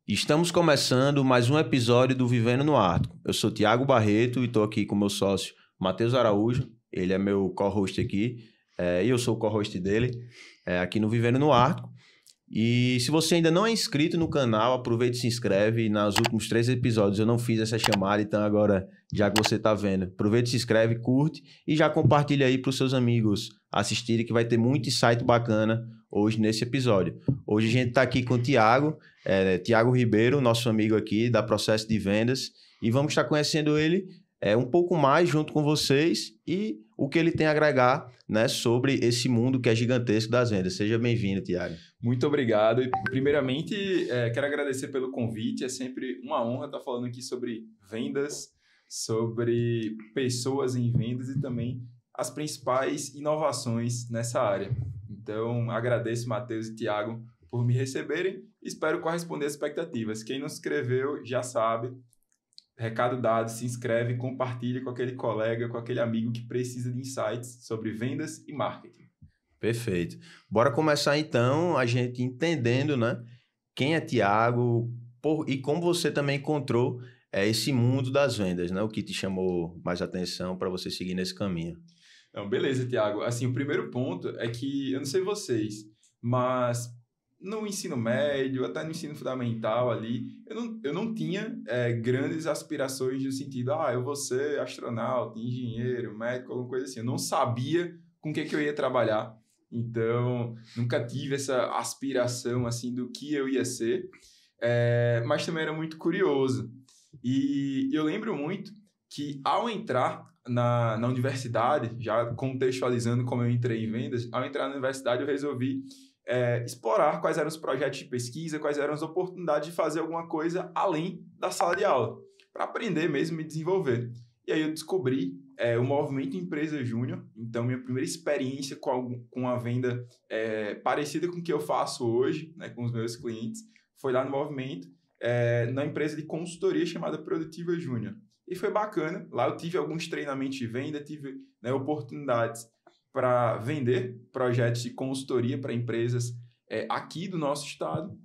Estamos começando mais um episódio do Vivendo no Ártico. Eu sou Thiago Barreto e estou aqui com meu sócio Matheus Araújo. Ele é meu co-host aqui e eu sou o co-host dele aqui no Vivendo no Ártico. E se você ainda não é inscrito no canal, aproveita e se inscreve. Nos últimos 3 episódios eu não fiz essa chamada, então agora, já que você está vendo, aproveita, se inscreve, curte e já compartilha aí para os seus amigos assistirem, que vai ter muito insight bacana hoje nesse episódio. Hoje a gente está aqui com o Thiago Ribeiro, nosso amigo aqui da Processo de Vendas, e vamos estar conhecendo ele um pouco mais junto com vocês e o que ele tem a agregar, né, sobre esse mundo que é gigantesco das vendas. Seja bem-vindo, Thiago. Muito obrigado. Primeiramente, quero agradecer pelo convite. É sempre uma honra estar falando aqui sobre vendas, sobre pessoas em vendas e também as principais inovações nessa área. Então, agradeço, Matheus e Thiago, por me receberem e espero corresponder às expectativas. Quem não se inscreveu já sabe. Recado dado, se inscreve, compartilha com aquele colega, com aquele amigo que precisa de insights sobre vendas e marketing. Perfeito. Bora começar então a gente entendendo, né, quem é Thiago e como você também encontrou esse mundo das vendas, né? O que te chamou mais atenção para você seguir nesse caminho. Então, beleza, Thiago. Assim, o primeiro ponto é que, eu não sei vocês, mas no ensino médio, até no ensino fundamental ali, eu não tinha grandes aspirações no sentido, eu vou ser astronauta, engenheiro, médico, alguma coisa assim. Eu não sabia com o que eu ia trabalhar. Então, nunca tive essa aspiração assim do que eu ia ser, mas também era muito curioso. E eu lembro muito que ao entrar na universidade, já contextualizando como eu entrei em vendas, ao entrar na universidade eu resolvi explorar quais eram os projetos de pesquisa, quais eram as oportunidades de fazer alguma coisa além da sala de aula, para aprender mesmo e desenvolver. E aí eu descobri o Movimento Empresa Júnior. Então, minha primeira experiência com a venda parecida com o que eu faço hoje, né, com os meus clientes, foi lá no Movimento, na empresa de consultoria chamada Produtiva Júnior. E foi bacana. Lá eu tive alguns treinamentos de venda, tive oportunidades para vender projetos de consultoria para empresas aqui do nosso estado.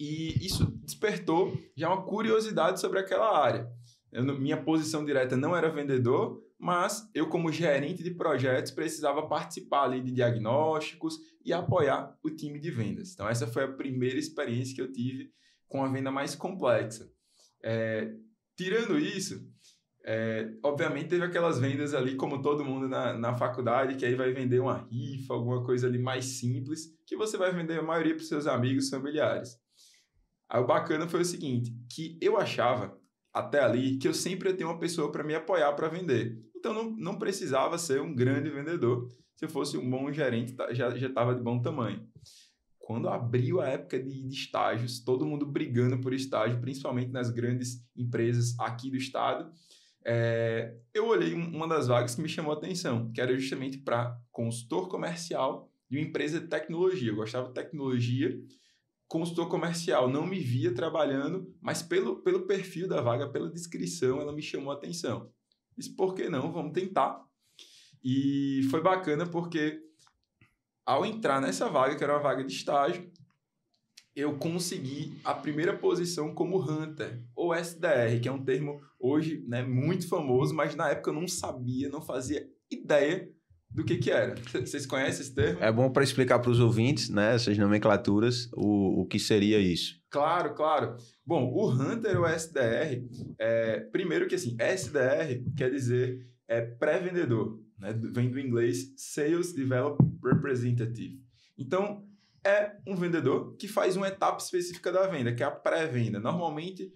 E isso despertou já uma curiosidade sobre aquela área. Minha posição direta não era vendedor, mas eu, como gerente de projetos, precisava participar ali de diagnósticos e apoiar o time de vendas. Então, essa foi a primeira experiência que eu tive com a venda mais complexa. Tirando isso, obviamente teve aquelas vendas ali, como todo mundo na faculdade, que aí vai vender uma rifa, alguma coisa ali mais simples, que você vai vender a maioria para os seus amigos, familiares. Aí o bacana foi o seguinte, que eu achava até ali que eu sempre ia ter uma pessoa para me apoiar para vender. Então não precisava ser um grande vendedor. Se eu fosse um bom gerente, já estava de bom tamanho. Quando abriu a época de estágios, todo mundo brigando por estágio, principalmente nas grandes empresas aqui do estado, eu olhei uma das vagas que me chamou a atenção, que era justamente para consultor comercial de uma empresa de tecnologia. Eu gostava de tecnologia, consultor comercial, não me via trabalhando, mas pelo perfil da vaga, pela descrição, ela me chamou a atenção. Disse, por que não? Vamos tentar. E foi bacana porque ao entrar nessa vaga, que era uma vaga de estágio, eu consegui a primeira posição como Hunter, ou SDR, que é um termo hoje, né, muito famoso, mas na época eu não sabia, não fazia ideia do que era. Vocês conhecem esse termo? É bom para explicar para os ouvintes, né, essas nomenclaturas, o que seria isso. Claro, claro. Bom, o Hunter ou SDR, primeiro que assim, SDR quer dizer pré-vendedor, né? Vem do inglês Sales Development Representative. Então, é um vendedor que faz uma etapa específica da venda, que é a pré-venda. Normalmente,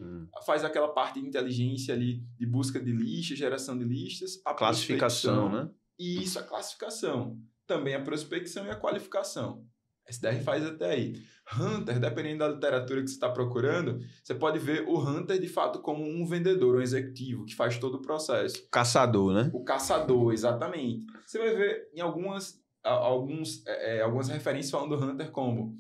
faz aquela parte de inteligência ali, de busca de listas, geração de listas, a classificação, né? E isso, a classificação. Também a prospecção e a qualificação. SDR faz até aí. Hunter, dependendo da literatura que você está procurando, você pode ver o Hunter, de fato, como um vendedor, um executivo, que faz todo o processo. Caçador, né? O caçador, exatamente. Você vai ver em algumas referências falando do Hunter como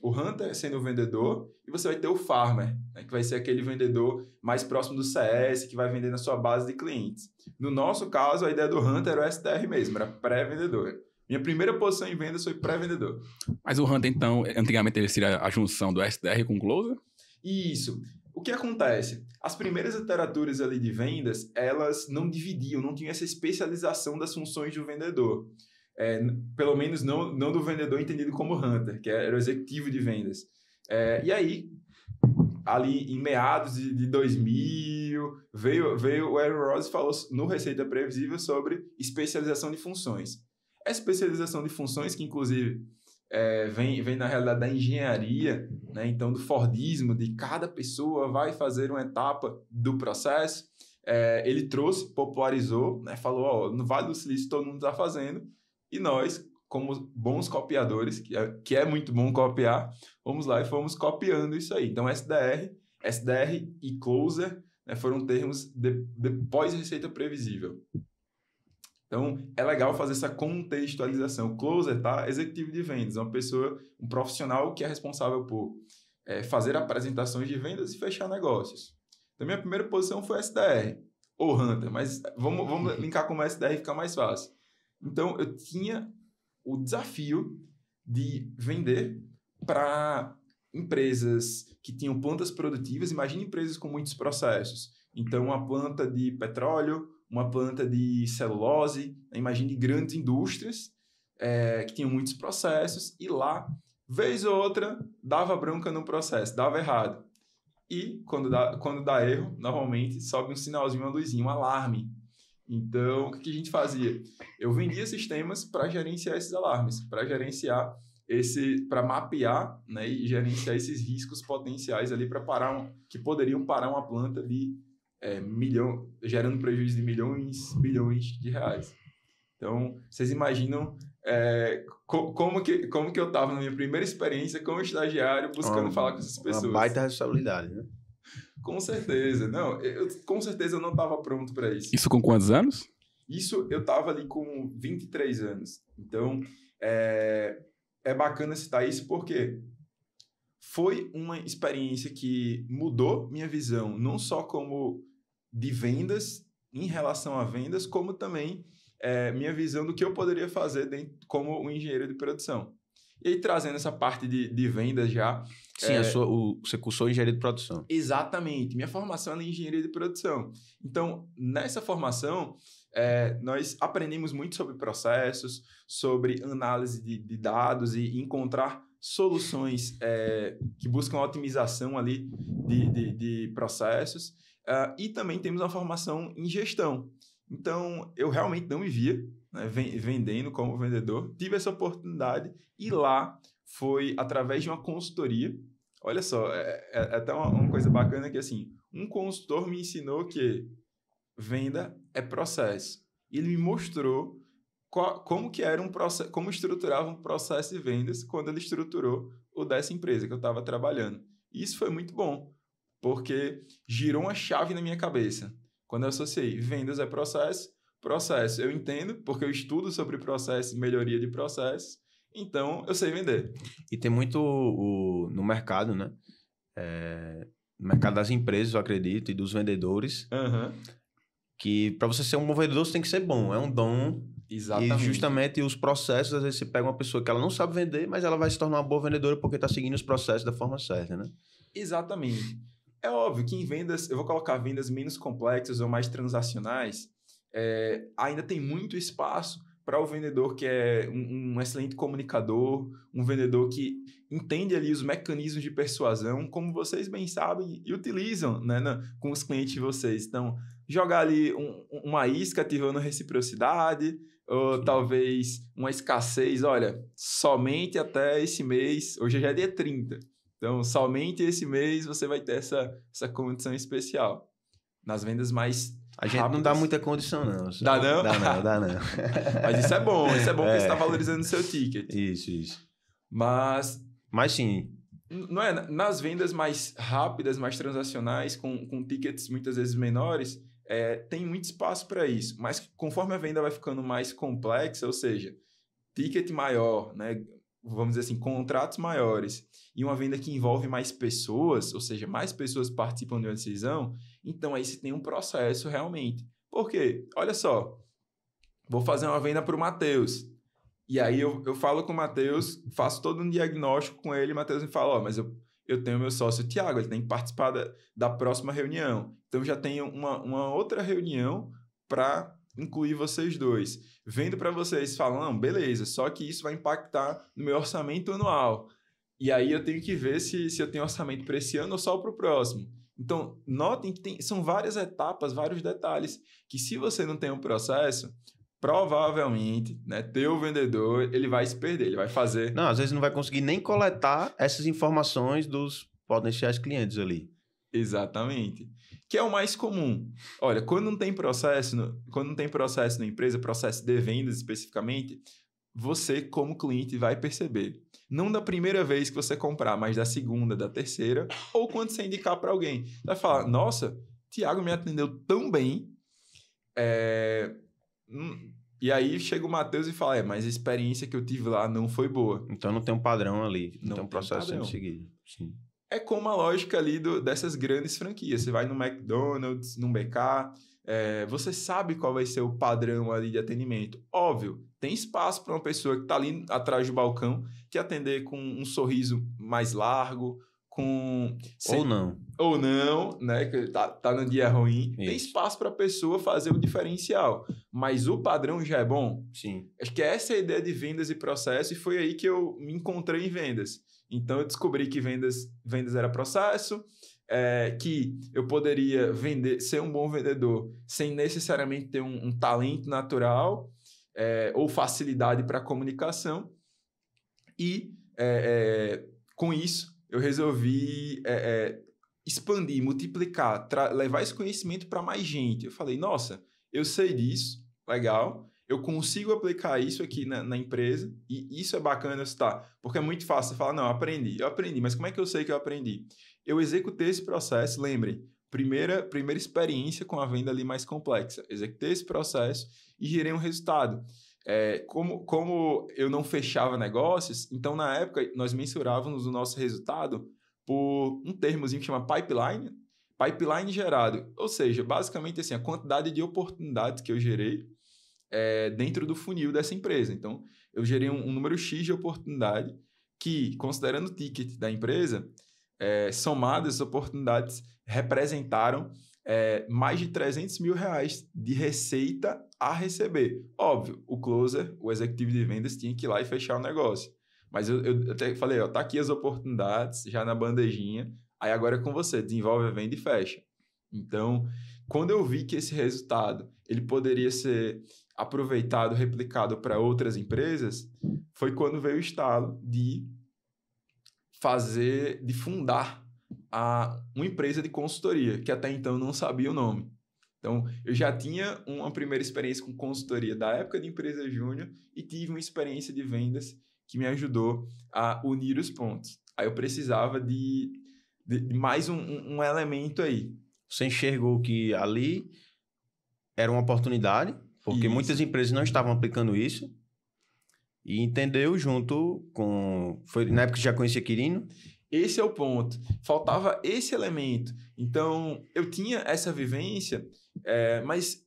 o Hunter sendo o vendedor, e você vai ter o Farmer, né, que vai ser aquele vendedor mais próximo do CS, que vai vender na sua base de clientes. No nosso caso, a ideia do Hunter era o SDR mesmo, era pré-vendedor. Minha primeira posição em vendas foi pré-vendedor. Mas o Hunter, então, antigamente ele seria a junção do SDR com o Closer? Isso. O que acontece? As primeiras literaturas ali de vendas, elas não dividiam, não tinham essa especialização das funções do vendedor. Pelo menos não do vendedor entendido como hunter, que era o executivo de vendas. E aí, ali em meados de 2000, veio o Aaron Ross e falou no Receita Previsível sobre especialização de funções. Essa especialização de funções, que inclusive vem na realidade da engenharia, né? Então do Fordismo, de cada pessoa vai fazer uma etapa do processo, ele trouxe, popularizou, né? Falou, no Vale do Silício todo mundo está fazendo, e nós, como bons copiadores, que é muito bom copiar, vamos lá e fomos copiando isso aí. Então SDR e Closer, né, foram termos de pós-receita previsível. Então, é legal fazer essa contextualização. Closer, tá? Executivo de vendas, uma pessoa, um profissional que é responsável por fazer apresentações de vendas e fechar negócios. Então, minha primeira posição foi SDR, ou Hunter, mas vamos linkar como SDR e ficar mais fácil. Então, eu tinha o desafio de vender para empresas que tinham plantas produtivas. Imagine empresas com muitos processos. Então, uma planta de petróleo, uma planta de celulose, imagine grandes indústrias que tinham muitos processos, e lá, vez ou outra, dava bronca no processo, dava errado. E quando dá erro, normalmente sobe um sinalzinho, uma luzinha, um alarme. Então, o que a gente fazia? Eu vendia sistemas para gerenciar esses alarmes, para mapear, né, e gerenciar esses riscos potenciais ali que poderiam parar uma planta de gerando prejuízo de bilhões de reais. Então, vocês imaginam como que eu estava na minha primeira experiência como estagiário buscando falar com essas pessoas. Uma baita responsabilidade, né? Com certeza. Não, com certeza eu não estava pronto para isso. Isso com quantos anos? Isso eu estava ali com 23 anos. Então, é bacana citar isso porque foi uma experiência que mudou minha visão, não só como de vendas, em relação a vendas, como também minha visão do que eu poderia fazer como um engenheiro de produção. E aí, trazendo essa parte de vendas já... Sim, você cursou engenharia de produção. Exatamente. Minha formação é em engenharia de produção. Então, nessa formação, nós aprendemos muito sobre processos, sobre análise de dados e encontrar soluções que buscam otimização ali de processos. E também temos uma formação em gestão. Então, eu realmente não me via, né, vendendo como vendedor. Tive essa oportunidade e lá foi através de uma consultoria. Olha só, é até uma coisa bacana que, assim, um consultor me ensinou que venda é processo. E ele me mostrou como que era como estruturava um processo de vendas quando ele estruturou o dessa empresa que eu estava trabalhando. E isso foi muito bom, porque girou uma chave na minha cabeça. Quando eu associei vendas é processo, eu entendo, porque eu estudo sobre processo e melhoria de processo, então eu sei vender. E tem muito no mercado, né? No mercado das empresas, eu acredito, e dos vendedores, que para você ser um bom vendedor, você tem que ser bom. É um dom. Exatamente. E justamente os processos, às vezes você pega uma pessoa que ela não sabe vender, mas ela vai se tornar uma boa vendedora porque está seguindo os processos da forma certa, né? Exatamente. É óbvio que em vendas, eu vou colocar vendas menos complexas ou mais transacionais, ainda tem muito espaço para o vendedor que é um excelente comunicador, um vendedor que entende ali os mecanismos de persuasão, como vocês bem sabem e utilizam, né, com os clientes de vocês. Então, jogar ali uma isca ativando reciprocidade, ou Sim. Talvez uma escassez, olha, somente até esse mês, hoje já é dia 30, então somente esse mês você vai ter essa condição especial. Nas vendas mais A gente rápidas. Não dá muita condição, não. Dá não? Dá não. Mas isso é bom porque você está valorizando o seu ticket. Isso. Mas sim. Não é, nas vendas mais rápidas, mais transacionais, com tickets muitas vezes menores, tem muito espaço para isso. Mas conforme a venda vai ficando mais complexa, ou seja, ticket maior, né? Vamos dizer assim, contratos maiores, e uma venda que envolve mais pessoas, ou seja, mais pessoas participam de uma decisão, então aí você tem um processo realmente. Por quê? Olha só, vou fazer uma venda para o Matheus, e aí eu falo com o Matheus, faço todo um diagnóstico com ele, e o Matheus me fala, mas eu eu tenho meu sócio Tiago, ele tem que participar da próxima reunião. Então, já tenho uma outra reunião para incluir vocês dois. Vendo para vocês, falam, não, beleza, só que isso vai impactar no meu orçamento anual. E aí eu tenho que ver se eu tenho orçamento para esse ano ou só para o próximo. Então, notem que são várias etapas, vários detalhes, que se você não tem um processo, provavelmente, né, teu vendedor, ele vai se perder, ele vai fazer... Não, às vezes não vai conseguir nem coletar essas informações dos potenciais clientes ali. Exatamente. Que é o mais comum. Olha, quando não tem processo na empresa, processo de vendas especificamente, você, como cliente, vai perceber. Não da primeira vez que você comprar, mas da segunda, da terceira, ou quando você indicar para alguém. Você vai falar, nossa, Tiago me atendeu tão bem. E aí chega o Matheus e fala, mas a experiência que eu tive lá não foi boa. Então não tem um padrão ali, não tem um tem processo padrão. sendo seguido. Sim. É como a lógica ali dessas grandes franquias. Você vai no McDonald's, no BK, você sabe qual vai ser o padrão ali de atendimento. Óbvio, tem espaço para uma pessoa que está ali atrás do balcão que atender com um sorriso mais largo, Ou não, né? Que tá no dia ruim. Isso. Tem espaço para a pessoa fazer o diferencial. Mas o padrão já é bom? Sim. Acho que essa é a ideia de vendas e processo, e foi aí que eu me encontrei em vendas. Então, eu descobri que vendas era processo, que eu poderia ser um bom vendedor sem necessariamente ter um talento natural ou facilidade para comunicação. E, com isso, eu resolvi expandir, multiplicar, levar esse conhecimento para mais gente. Eu falei, nossa, eu sei disso, legal, eu consigo aplicar isso aqui na empresa, e isso é bacana citar, porque é muito fácil você falar, não, eu aprendi, mas como é que eu sei que eu aprendi? Eu executei esse processo, lembrem, primeira experiência com a venda ali mais complexa, executei esse processo e gerei um resultado. Como eu não fechava negócios, então na época nós mensurávamos o nosso resultado por um termozinho que chama pipeline gerado, ou seja, basicamente assim, a quantidade de oportunidades que eu gerei dentro do funil dessa empresa. Então, eu gerei um número X de oportunidade que, considerando o ticket da empresa, somadas as oportunidades representaram mais de R$300 mil de receita a receber. Óbvio, o closer, o executivo de vendas, tinha que ir lá e fechar o negócio. Mas eu até falei, tá aqui as oportunidades, já na bandejinha, aí agora é com você, desenvolve a venda e fecha. Então, quando eu vi que esse resultado ele poderia ser aproveitado, replicado para outras empresas, foi quando veio o estalo de fundar uma empresa de consultoria, que até então não sabia o nome. Então, eu já tinha uma primeira experiência com consultoria da época de empresa júnior e tive uma experiência de vendas que me ajudou a unir os pontos. Aí eu precisava de mais um elemento aí. Você enxergou que ali era uma oportunidade, porque muitas empresas não estavam aplicando isso, e entendeu junto com... Foi na época que já conhecia Quirino? Esse é o ponto. Faltava esse elemento. Então, eu tinha essa vivência, mas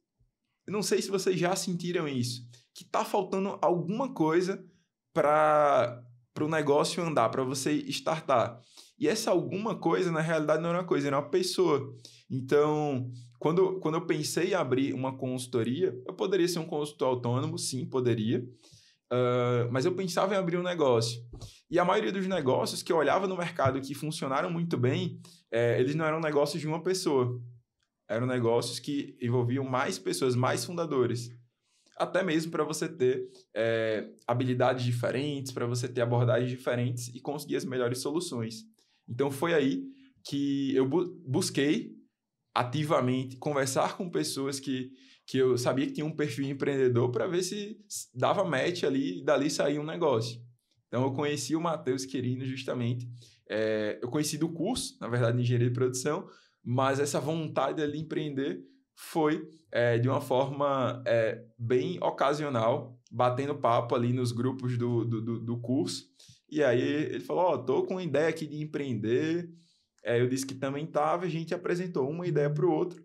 não sei se vocês já sentiram isso, que está faltando alguma coisa para o negócio andar, para você startar. E essa alguma coisa, na realidade, não era uma coisa, era uma pessoa. Então, quando eu pensei em abrir uma consultoria, eu poderia ser um consultor autônomo, sim, poderia, mas eu pensava em abrir um negócio. E a maioria dos negócios que eu olhava no mercado que funcionaram muito bem, eles não eram negócios de uma pessoa. Eram negócios que envolviam mais pessoas, mais fundadores. Até mesmo para você ter habilidades diferentes, para você ter abordagens diferentes e conseguir as melhores soluções. Então, foi aí que eu busquei ativamente conversar com pessoas que eu sabia que tinham um perfil empreendedor para ver se dava match ali e dali saía um negócio. Então, eu conheci o Matheus Quirino justamente. Eu conheci do curso, na verdade, de engenharia de produção, mas essa vontade ali de empreender foi de uma forma bem ocasional, batendo papo ali nos grupos do curso. E aí ele falou, tô com uma ideia aqui de empreender. Eu disse que também estava, a gente apresentou uma ideia para o outro.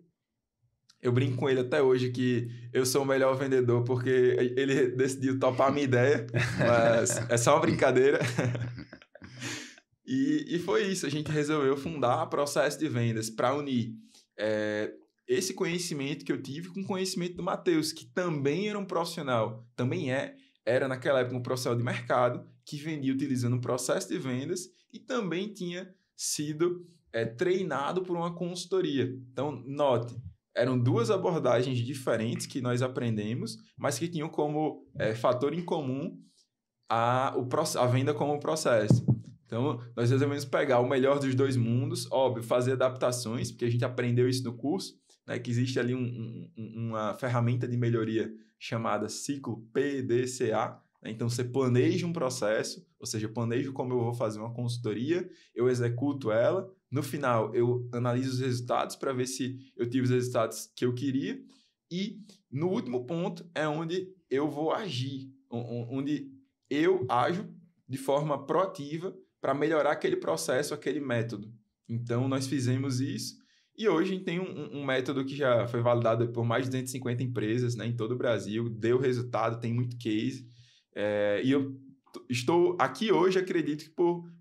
Eu brinco com ele até hoje que eu sou o melhor vendedor porque ele decidiu topar a minha ideia, mas é só uma brincadeira. E foi isso, a gente resolveu fundar processo de vendas para unir esse conhecimento que eu tive com o conhecimento do Matheus, que também era um profissional, era naquela época um profissional de mercado, que vendia utilizando um processo de vendas e também tinha sido treinado por uma consultoria. Então, note, eram duas abordagens diferentes que nós aprendemos, mas que tinham como fator em comum a venda como processo. Então, nós resolvemos pegar o melhor dos dois mundos, óbvio, fazer adaptações, porque a gente aprendeu isso no curso, né, que existe ali uma ferramenta de melhoria chamada ciclo PDCA. Né? Então, você planeja um processo, ou seja, eu planejo como eu vou fazer uma consultoria, eu executo ela, no final eu analiso os resultados para ver se eu tive os resultados que eu queria, e no último ponto é onde eu vou agir, onde eu ajo de forma proativa para melhorar aquele processo, aquele método. Então, nós fizemos isso e hoje a gente tem um método que já foi validado por mais de 250 empresas, né, em todo o Brasil, deu resultado, tem muito case. E eu estou aqui hoje, acredito que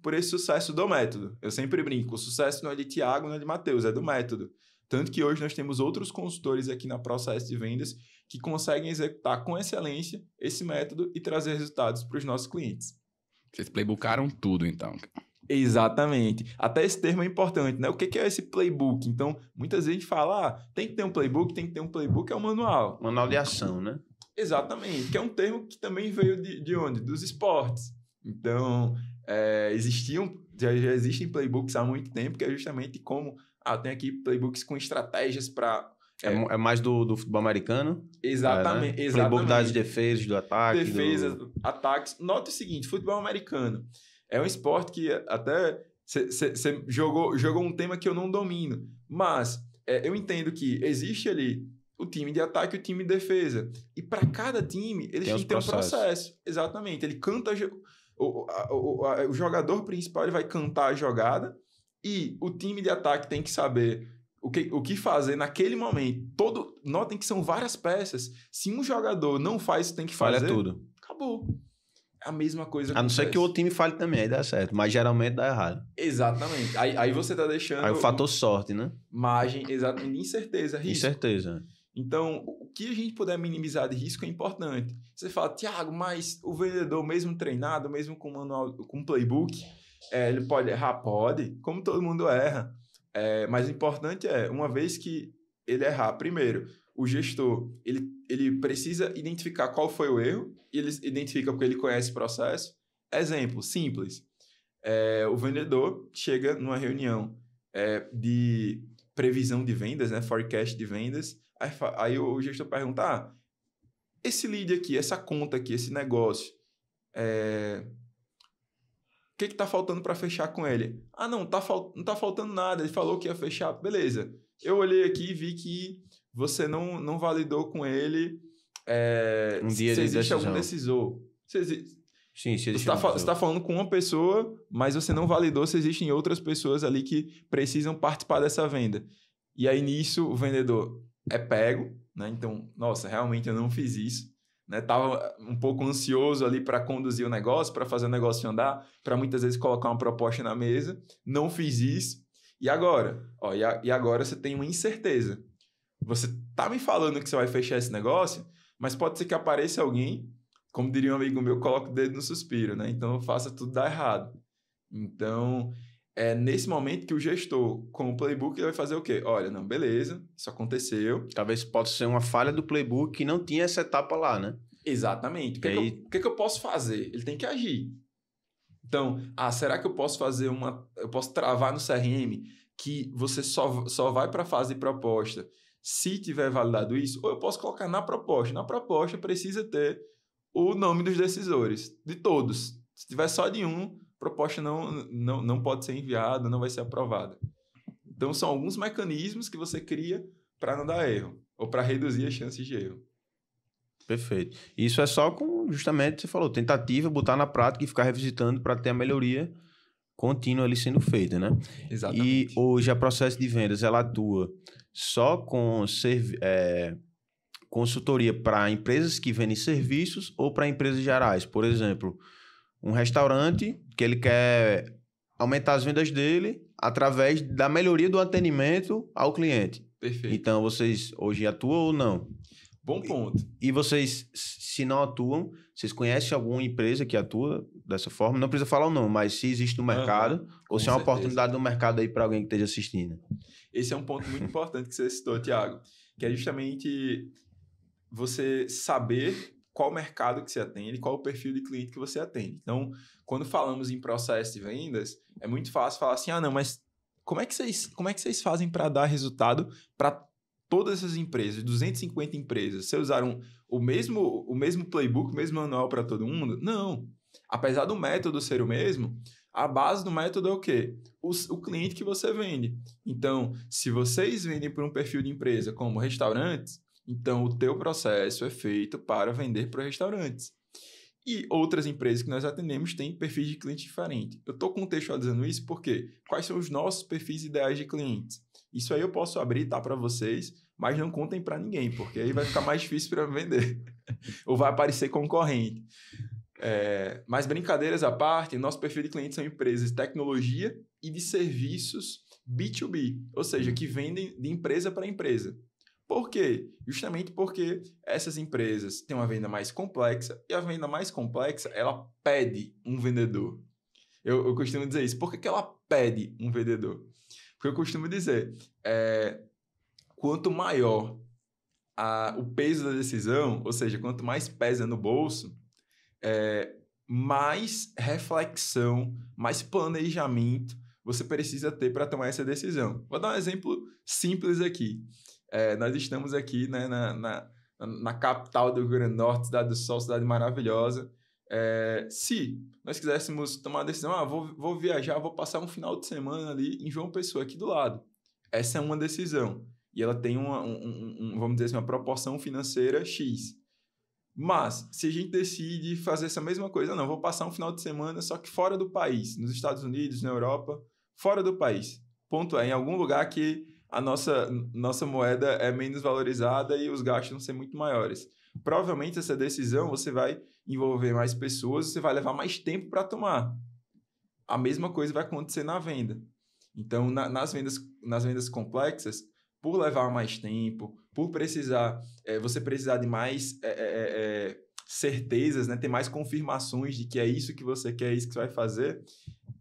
por esse sucesso do método. Eu sempre brinco, o sucesso não é de Tiago, não é de Matheus, é do método. Tanto que hoje nós temos outros consultores aqui na processo de vendas que conseguem executar com excelência esse método e trazer resultados para os nossos clientes. Vocês playbookaram tudo, então. Exatamente. Até esse termo é importante, né? O que é esse playbook? Então, muitas vezes a gente fala, tem que ter um playbook, é um manual. Manual de ação, né? Exatamente, que é um termo que também veio de onde? Dos esportes. Então, já existem playbooks há muito tempo, que é justamente como, tem aqui playbooks com estratégias para... É mais do futebol americano? Exatamente. Né? Playbook das defesas, do ataque. Defesas, ataques. Note o seguinte, futebol americano é um esporte que até você jogou um tema que eu não domino, mas eu entendo que existe ali o time de ataque e o time de defesa. E para cada time, eles têm que ter um processo. Exatamente. Ele canta... O jogador principal ele vai cantar a jogada e o time de ataque tem que saber o que fazer naquele momento. Notem que são várias peças. Se um jogador não faz, tem que fazer... Falha tudo. Acabou. É a mesma coisa. A não ser que o outro time falhe também, aí dá certo. Mas geralmente dá errado. Exatamente. Aí você tá deixando... Aí o fator sorte, né? Margem, exatamente. Incerteza, risco. Incerteza. Então, o que a gente puder minimizar de risco é importante. Você fala, Tiago, mas o vendedor, mesmo treinado, mesmo com manual, com playbook, ele pode errar? Pode, como todo mundo erra. Mas o importante uma vez que ele errar, primeiro, o gestor, ele precisa identificar qual foi o erro, e ele identifica porque ele conhece o processo. Exemplo, simples. O vendedor chega numa reunião de previsão de vendas, né, forecast de vendas, aí o gestor pergunta, esse lead aqui, essa conta aqui, esse negócio, o que está faltando para fechar com ele? Não tá faltando nada, ele falou que ia fechar, beleza. Eu olhei aqui e vi que você não validou com ele se existe algum decisor. Sim, se existe você está falando com uma pessoa, mas você não validou se existem outras pessoas ali que precisam participar dessa venda. E aí, nisso, o vendedor é pego, né? Então, nossa, realmente eu não fiz isso. Né? Tava um pouco ansioso ali para conduzir o negócio, para fazer o negócio andar, para muitas vezes colocar uma proposta na mesa. Não fiz isso. E agora? E agora você tem uma incerteza. Você tá me falando que você vai fechar esse negócio, mas pode ser que apareça alguém, como diria um amigo meu, coloca o dedo no suspiro, né? Então, faça tudo dar errado. Então, é nesse momento que o gestor, com o playbook, ele vai fazer o quê? Olha, não, beleza, isso aconteceu. Talvez possa ser uma falha do playbook que não tinha essa etapa lá, né? Exatamente. O que eu posso fazer? Ele tem que agir. Então, será que eu posso fazer eu posso travar no CRM que você só vai para a fase de proposta se tiver validado isso? Ou eu posso colocar na proposta? Na proposta precisa ter o nome dos decisores, de todos. Se tiver só de um, a proposta não pode ser enviada, não vai ser aprovada. Então, são alguns mecanismos que você cria para não dar erro, ou para reduzir as chances de erro. Perfeito. Isso é só com, justamente, você falou, tentativa, botar na prática e ficar revisitando para ter a melhoria contínua ali sendo feita, né? Exatamente. E hoje a processo de vendas, ela atua só com consultoria para empresas que vendem serviços ou para empresas gerais. Por exemplo, um restaurante que ele quer aumentar as vendas dele através da melhoria do atendimento ao cliente. Perfeito. Então, vocês hoje atuam ou não? Bom ponto. E vocês, se não atuam, vocês conhecem alguma empresa que atua dessa forma? Não precisa falar o nome, mas se existe no mercado, ou se é uma oportunidade no mercado aí para alguém que esteja assistindo. Esse é um ponto muito importante que você citou, Thiago, que é justamente você saber qual mercado que você atende, qual o perfil de cliente que você atende. Então, quando falamos em processo de vendas, é muito fácil falar assim, não, mas como é que vocês fazem para dar resultado para todas essas empresas, 250 empresas? Vocês usaram o mesmo playbook, o mesmo manual para todo mundo? Não. Apesar do método ser o mesmo, a base do método é o quê? O cliente que você vende. Então, se vocês vendem para um perfil de empresa como restaurantes, então o teu processo é feito para vender para restaurantes. E outras empresas que nós atendemos têm perfis de cliente diferentes. Eu estou contextualizando dizendo isso porque quais são os nossos perfis ideais de clientes? Isso aí eu posso abrir, tá, para vocês, mas não contem para ninguém, porque aí vai ficar mais difícil para vender. Ou vai aparecer concorrente. Mas brincadeiras à parte, nosso perfil de clientes são empresas de tecnologia e de serviços B2B, ou seja, que vendem de empresa para empresa. Por quê? Justamente porque essas empresas têm uma venda mais complexa e a venda mais complexa, ela pede um vendedor. Eu costumo dizer isso. Por que ela pede um vendedor? Porque eu costumo dizer, quanto maior o peso da decisão, ou seja, quanto mais pesa no bolso, mais reflexão, mais planejamento você precisa ter para tomar essa decisão. Vou dar um exemplo simples aqui. Nós estamos aqui, né, na capital do Rio Grande do Norte, cidade do sol, cidade maravilhosa. Se nós quiséssemos tomar uma decisão, vou viajar, vou passar um final de semana ali em João Pessoa, aqui do lado. Essa é uma decisão. E ela tem vamos dizer assim, uma proporção financeira X. Mas, se a gente decide fazer essa mesma coisa, não, vou passar um final de semana, só que fora do país, nos Estados Unidos, na Europa, fora do país. Ponto em algum lugar que a nossa moeda é menos valorizada e os gastos vão ser muito maiores. Provavelmente, essa decisão você vai envolver mais pessoas, você vai levar mais tempo para tomar. A mesma coisa vai acontecer na venda. Então, nas vendas complexas, por levar mais tempo, por você precisar de mais certezas, né? Ter mais confirmações de que é isso que você quer, é isso que você vai fazer,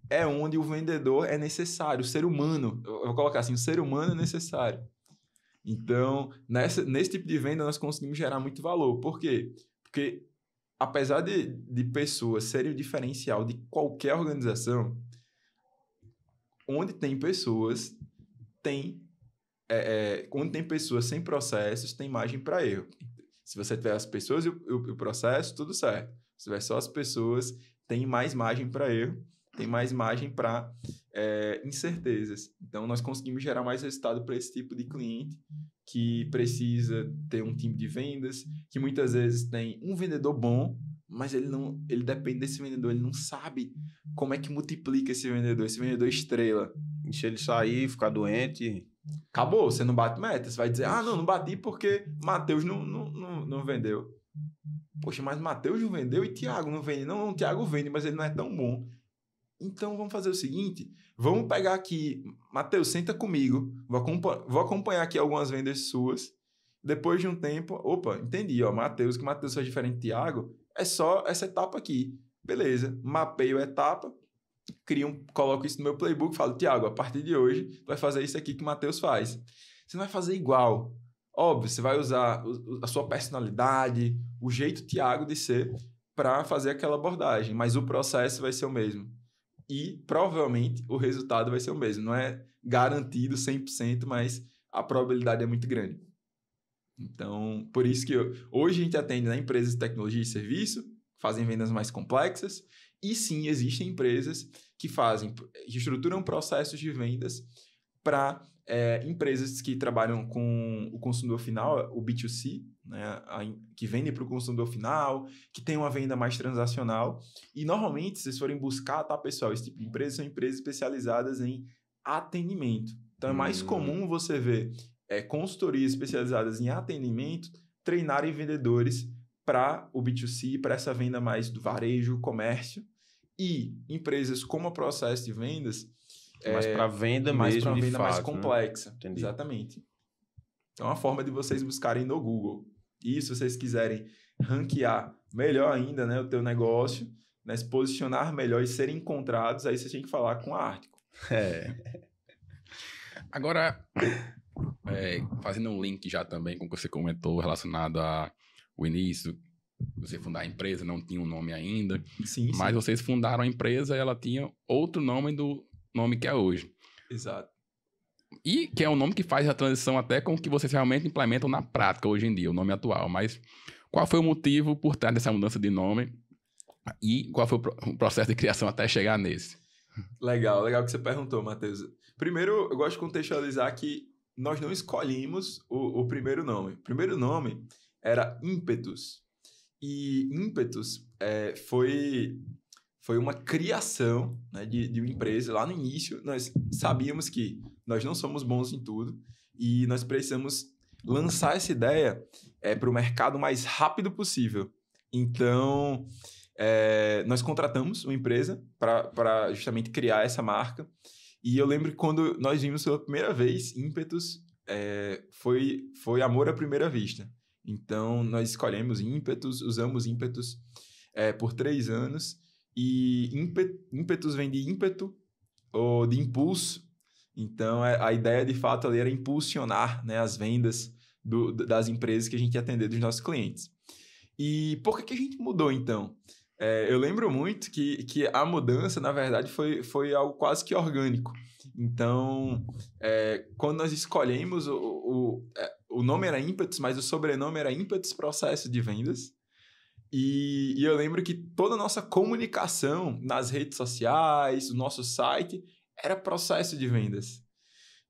é onde o vendedor é necessário, o ser humano, eu vou colocar assim, o ser humano é necessário. Então, nesse tipo de venda, nós conseguimos gerar muito valor. Por quê? Porque, apesar de pessoas serem o diferencial de qualquer organização, onde tem pessoas, onde tem pessoas sem processos, tem margem para erro. Se você tiver as pessoas e o processo, tudo certo. Se tiver só as pessoas, tem mais margem para erro, tem mais margem para incertezas. Então, nós conseguimos gerar mais resultado para esse tipo de cliente que precisa ter um time de vendas, que muitas vezes tem um vendedor bom, mas ele depende desse vendedor, ele não sabe como é que multiplica esse vendedor estrela. E se ele sair, ficar doente... Acabou, você não bate meta. Você vai dizer, não bati porque Matheus não vendeu. Poxa, mas Matheus não vendeu e Thiago não vende. Não, Thiago vende, mas ele não é tão bom. Então, vamos fazer o seguinte, vamos pegar aqui, Matheus, senta comigo, vou acompanhar aqui algumas vendas suas. Depois de um tempo, entendi, que Matheus seja diferente de Thiago, é só essa etapa aqui. Beleza, mapeio a etapa, coloco isso no meu playbook e falo, Thiago, a partir de hoje, tu vai fazer isso aqui que o Matheus faz. Você não vai fazer igual. Óbvio, você vai usar a sua personalidade, o jeito Thiago de ser para fazer aquela abordagem, mas o processo vai ser o mesmo. E, provavelmente, o resultado vai ser o mesmo. Não é garantido 100%, mas a probabilidade é muito grande. Então, por isso que hoje a gente atende empresas de tecnologia e serviço, fazem vendas mais complexas, e sim, existem empresas que estruturam processos de vendas para empresas que trabalham com o consumidor final, o B2C, né, que vendem para o consumidor final, que tem uma venda mais transacional. E, normalmente, se vocês forem buscar, tá, pessoal, esse tipo de empresas são empresas especializadas em atendimento. Então, é mais comum você ver consultorias especializadas em atendimento treinarem vendedores para o B2C, para essa venda mais do varejo, comércio, E empresas como o processo de vendas... Mas para venda mais mesmo, para de venda fato, mais complexa. Né? Entendi. Exatamente. Então, é uma forma de vocês buscarem no Google. E se vocês quiserem ranquear melhor ainda, né, o teu negócio, né, se posicionar melhor e serem encontrados, aí você tem que falar com a Artico. Agora, fazendo um link já também com o que você comentou relacionado ao início, você fundar a empresa, não tinha um nome ainda, Sim, mas vocês fundaram a empresa e ela tinha outro nome do nome que é hoje. Exato. E que é um nome que faz a transição até com o que vocês realmente implementam na prática hoje em dia, o nome atual. Mas qual foi o motivo por trás dessa mudança de nome e qual foi o processo de criação até chegar nesse? Legal que você perguntou, Matheus. Primeiro, eu gosto de contextualizar que nós não escolhemos o primeiro nome. O primeiro nome era Ímpetus. E Ímpetus foi uma criação, né, de uma empresa. Lá no início, nós sabíamos que nós não somos bons em tudo e nós precisamos lançar essa ideia para o mercado o mais rápido possível. Então, nós contratamos uma empresa para justamente criar essa marca. E eu lembro que quando nós vimos pela primeira vez, Ímpetus foi amor à primeira vista. Então, nós escolhemos Ímpetus, usamos Ímpetus por 3 anos. E ímpetus vem de ímpeto ou de impulso. Então, a ideia, de fato, ali era impulsionar, né, as vendas das empresas que a gente ia atender dos nossos clientes. E por que a gente mudou, então? Eu lembro muito que a mudança, na verdade, foi algo quase que orgânico. Então, quando nós escolhemos, o nome era Ímpetus, mas o sobrenome era Ímpetus Processo de Vendas. E eu lembro que toda a nossa comunicação nas redes sociais, o nosso site, era processo de vendas.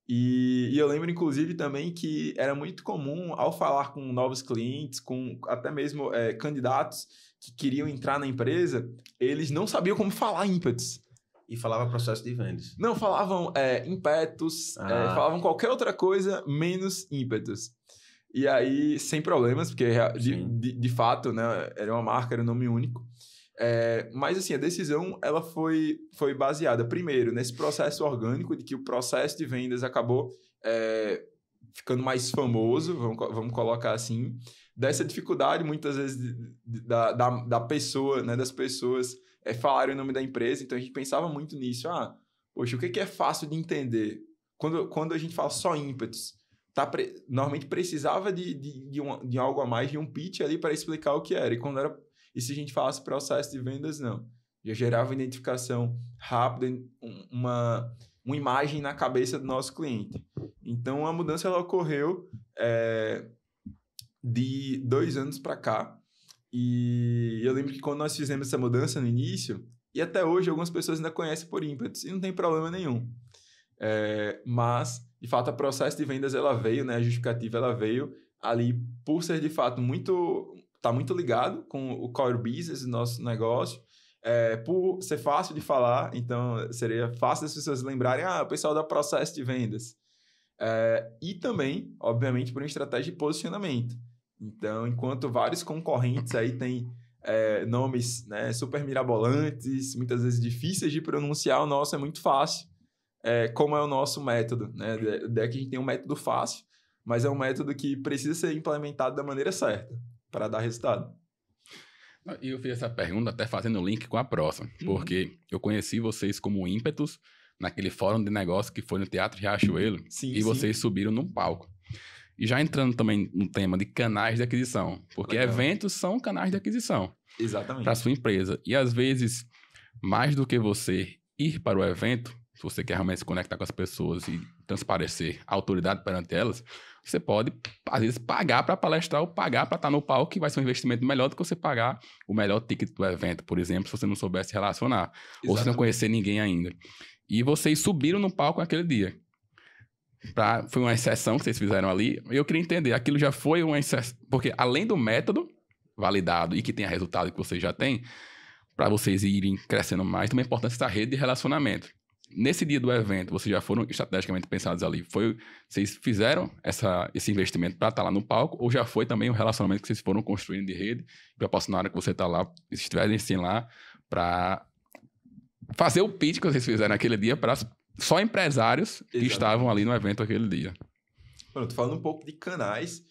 E eu lembro, inclusive, também que era muito comum, ao falar com novos clientes, com até mesmo candidatos que queriam entrar na empresa, eles não sabiam como falar Ímpetus. E falava processo de vendas. Não, falavam Impetus, falavam qualquer outra coisa, menos Ímpetus. E aí, sem problemas, porque de fato, né, era uma marca, era um nome único. Mas assim, a decisão ela foi baseada, primeiro, nesse processo orgânico, de que o processo de vendas acabou ficando mais famoso, vamos colocar assim, dessa dificuldade, muitas vezes, da pessoa, né, das pessoas falarem o nome da empresa. Então, a gente pensava muito nisso. Poxa, o que é fácil de entender? Quando a gente fala só Ímpetus, normalmente precisava de algo a mais, de um pitch ali para explicar o que era. E se a gente falasse processo de vendas, não. Já gerava identificação rápida, uma imagem na cabeça do nosso cliente. Então, a mudança ela ocorreu de 2 anos para cá. E eu lembro que quando nós fizemos essa mudança no início, e até hoje algumas pessoas ainda conhecem por Ímpetus, e não tem problema nenhum. Mas, de fato, o processo de vendas ela veio, né? A justificativa ela veio ali por ser, de fato, tá muito ligado com o core business do nosso negócio, por ser fácil de falar, então seria fácil as pessoas lembrarem, o pessoal da processo de vendas. E também, obviamente, por uma estratégia de posicionamento. Então, enquanto vários concorrentes aí têm nomes, né, super mirabolantes, muitas vezes difíceis de pronunciar, o nosso é muito fácil. Como é o nosso método, né? Que a gente tem um método fácil, mas é um método que precisa ser implementado da maneira certa para dar resultado. E eu fiz essa pergunta até fazendo link com a próxima, porque eu conheci vocês como Ímpetus naquele fórum de negócio que foi no Teatro Riachuelo, e vocês subiram num palco. E já entrando também no tema de canais de aquisição, porque eventos são canais de aquisição. Exatamente. Para a sua empresa. E às vezes, mais do que você ir para o evento, se você quer realmente se conectar com as pessoas e transparecer a autoridade perante elas, você pode, às vezes, pagar para palestrar ou pagar para estar no palco, que vai ser um investimento melhor do que você pagar o melhor ticket do evento, por exemplo, se você não souber se relacionar. Exatamente. Ou se não conhecer ninguém ainda. E vocês subiram no palco naquele dia. Foi uma exceção que vocês fizeram ali. E eu queria entender, aquilo já foi uma exceção. Porque além do método validado e que tenha resultado que vocês já têm, para vocês irem crescendo mais, também é importante essa rede de relacionamento. Nesse dia do evento, vocês já foram estrategicamente pensados ali? Vocês fizeram esse investimento para estar lá no palco? Ou já foi também um relacionamento que vocês foram construindo de rede, proporcionaram que você está lá, estiverem assim lá, para fazer o pitch que vocês fizeram naquele dia para só empresários que estavam ali no evento aquele dia. Pronto, falando um pouco de canais,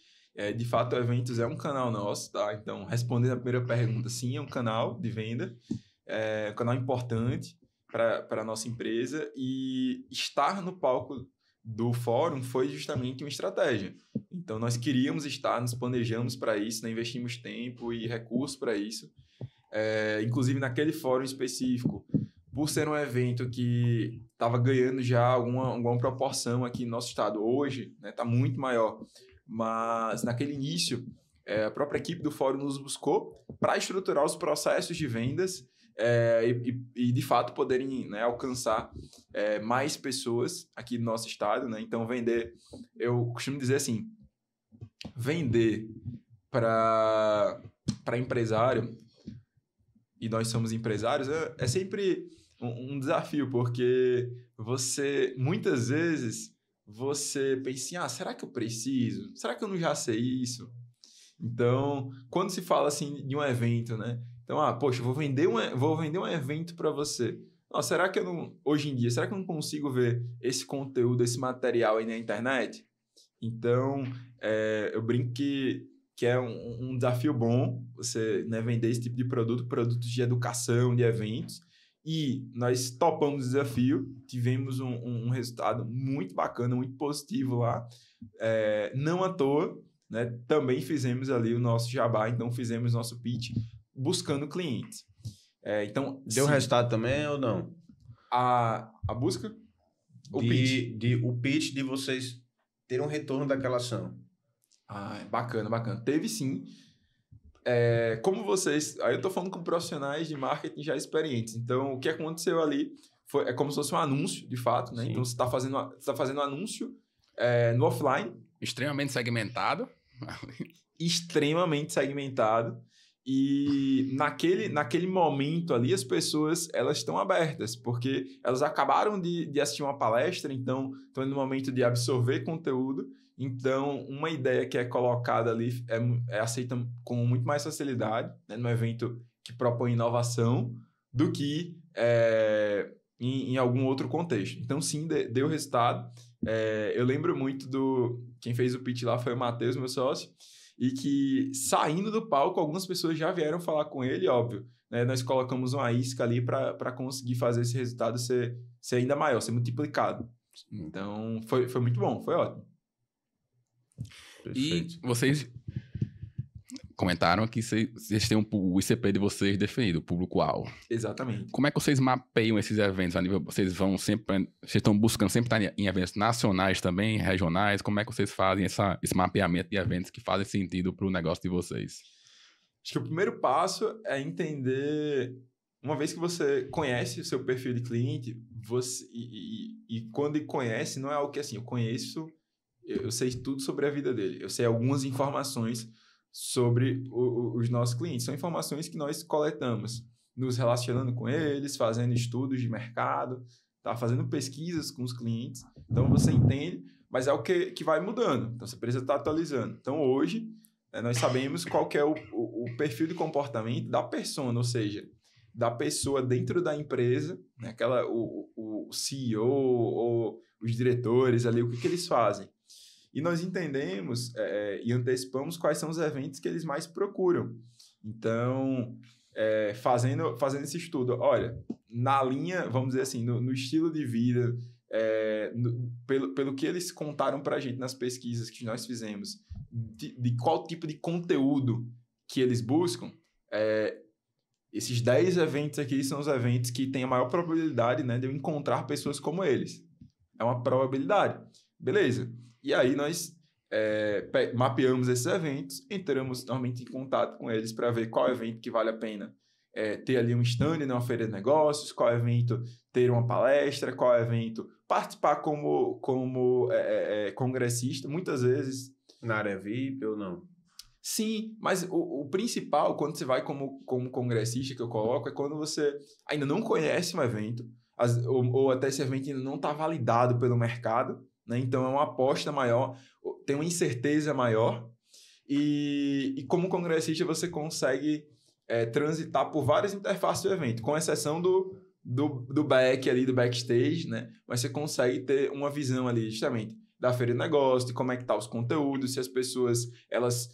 de fato o Eventos é um canal nosso, tá? Então, respondendo a primeira pergunta, sim, é um canal de venda, é um canal importante para a nossa empresa, e estar no palco do fórum foi justamente uma estratégia. Então, nós queríamos estar, nos planejamos para isso, né? Investimos tempo e recursos para isso. Inclusive, naquele fórum específico, por ser um evento que estava ganhando já alguma proporção aqui no nosso estado, hoje está, né, muito maior, mas naquele início, a própria equipe do fórum nos buscou para estruturar os processos de vendas e de fato poderem, né, alcançar mais pessoas aqui no nosso estado, né? Então, eu costumo dizer assim, vender para empresário, e nós somos empresários, é sempre um desafio, porque muitas vezes, você pensa assim, será que eu preciso? Será que eu não já sei isso? Então, quando se fala assim de um evento, né? Então, poxa, vou vender um evento para você. Nossa, será que hoje em dia, será que eu não consigo ver esse conteúdo, esse material aí na internet? Então, eu brinco que é um desafio bom você, né, vender esse tipo de produtos de educação, de eventos. E nós topamos o desafio, tivemos um resultado muito bacana, muito positivo lá. Não à toa, né, também fizemos ali o nosso jabá, então fizemos nosso pitch buscando clientes. Então, deu resultado também ou não? A busca? O pitch de vocês terem um retorno daquela ação. Bacana. Teve sim. Como vocês... Aí eu tô falando com profissionais de marketing já experientes. Então, o que aconteceu ali é como se fosse um anúncio, de fato, né? Sim. Então, você tá fazendo um anúncio no offline. Extremamente segmentado. Extremamente segmentado. E naquele momento ali, as pessoas, elas estão abertas, porque elas acabaram de assistir uma palestra, então estão no momento de absorver conteúdo. Então, uma ideia que é colocada ali é aceita com muito mais facilidade, né, no evento que propõe inovação, do que em algum outro contexto. Então, sim, deu resultado. Eu lembro muito quem fez o pitch lá foi o Matheus, meu sócio, e que, saindo do palco, algumas pessoas já vieram falar com ele, óbvio, né? Nós colocamos uma isca ali para conseguir fazer esse resultado ser ainda maior, ser multiplicado. Então, foi muito bom, foi ótimo. Perfeito. E vocês comentaram que vocês têm o ICP de vocês definido, o público-alvo. Exatamente. Como é que vocês mapeiam esses eventos a nível... Vocês estão buscando sempre estar em eventos nacionais também, regionais? Como é que vocês fazem esse mapeamento de eventos que fazem sentido para o negócio de vocês? Acho que o primeiro passo é entender... Uma vez que você conhece o seu perfil de cliente, e quando conhece, não é algo que assim, eu sei tudo sobre a vida dele. Eu sei algumas informações sobre os nossos clientes. São informações que nós coletamos, nos relacionando com eles, fazendo estudos de mercado, fazendo pesquisas com os clientes. Então, você entende, mas é o que vai mudando. Então, você precisa estar atualizando. Então, hoje, nós sabemos qual que é o perfil de comportamento da persona, ou seja, da pessoa dentro da empresa, né? O CEO ou os diretores ali, o que eles fazem. E nós entendemos e antecipamos quais são os eventos que eles mais procuram. Então, fazendo esse estudo, olha, na linha, vamos dizer assim, no estilo de vida, pelo que eles contaram para a gente nas pesquisas que nós fizemos, de qual tipo de conteúdo que eles buscam, esses 10 eventos aqui são os eventos que têm a maior probabilidade, né, de eu encontrar pessoas como eles. É uma probabilidade. Beleza. E aí nós mapeamos esses eventos, entramos normalmente em contato com eles para ver qual evento que vale a pena ter ali um stand numa feira de negócios, qual evento ter uma palestra, qual evento participar como congressista, muitas vezes. Na área VIP ou não? Sim, mas o principal, quando você vai como congressista, que eu coloco, é quando você ainda não conhece um evento, ou até esse evento ainda não está validado pelo mercado, né? Então, é uma aposta maior, tem uma incerteza maior, e como congressista você consegue transitar por várias interfaces do evento, com exceção do back ali, do backstage, né? Mas você consegue ter uma visão ali, justamente, da feira de negócio, de como é que tá os conteúdos, se as pessoas, elas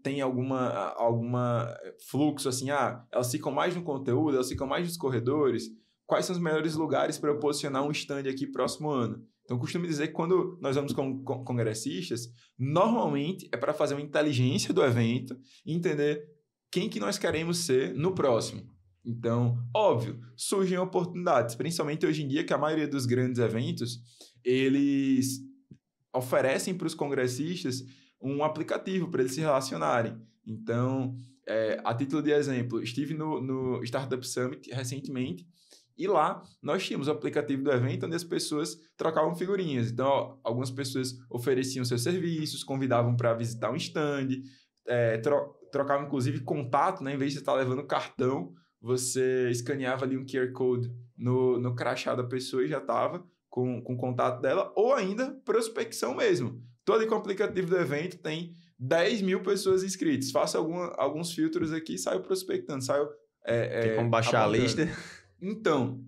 tem alguma fluxo, assim, elas ficam mais no conteúdo, elas ficam mais nos corredores, quais são os melhores lugares para eu posicionar um stand aqui próximo ano? Então, eu costumo dizer que quando nós vamos com congressistas, normalmente é para fazer uma inteligência do evento e entender quem que nós queremos ser no próximo. Então, óbvio, surgem oportunidades, principalmente hoje em dia, que a maioria dos grandes eventos, eles oferecem para os congressistas um aplicativo para eles se relacionarem. Então, a título de exemplo, estive no Startup Summit recentemente, e lá nós tínhamos o aplicativo do evento onde as pessoas trocavam figurinhas. Então, algumas pessoas ofereciam seus serviços, convidavam para visitar um stand, trocavam inclusive contato, né? Em vez de você estar levando cartão, você escaneava ali um QR Code no crachá da pessoa e já estava com o contato dela, ou ainda prospecção mesmo. Estou ali com o aplicativo do evento, tem 10 mil pessoas inscritas. Faça alguns filtros aqui e saio prospectando, tem como baixar a lista? Então,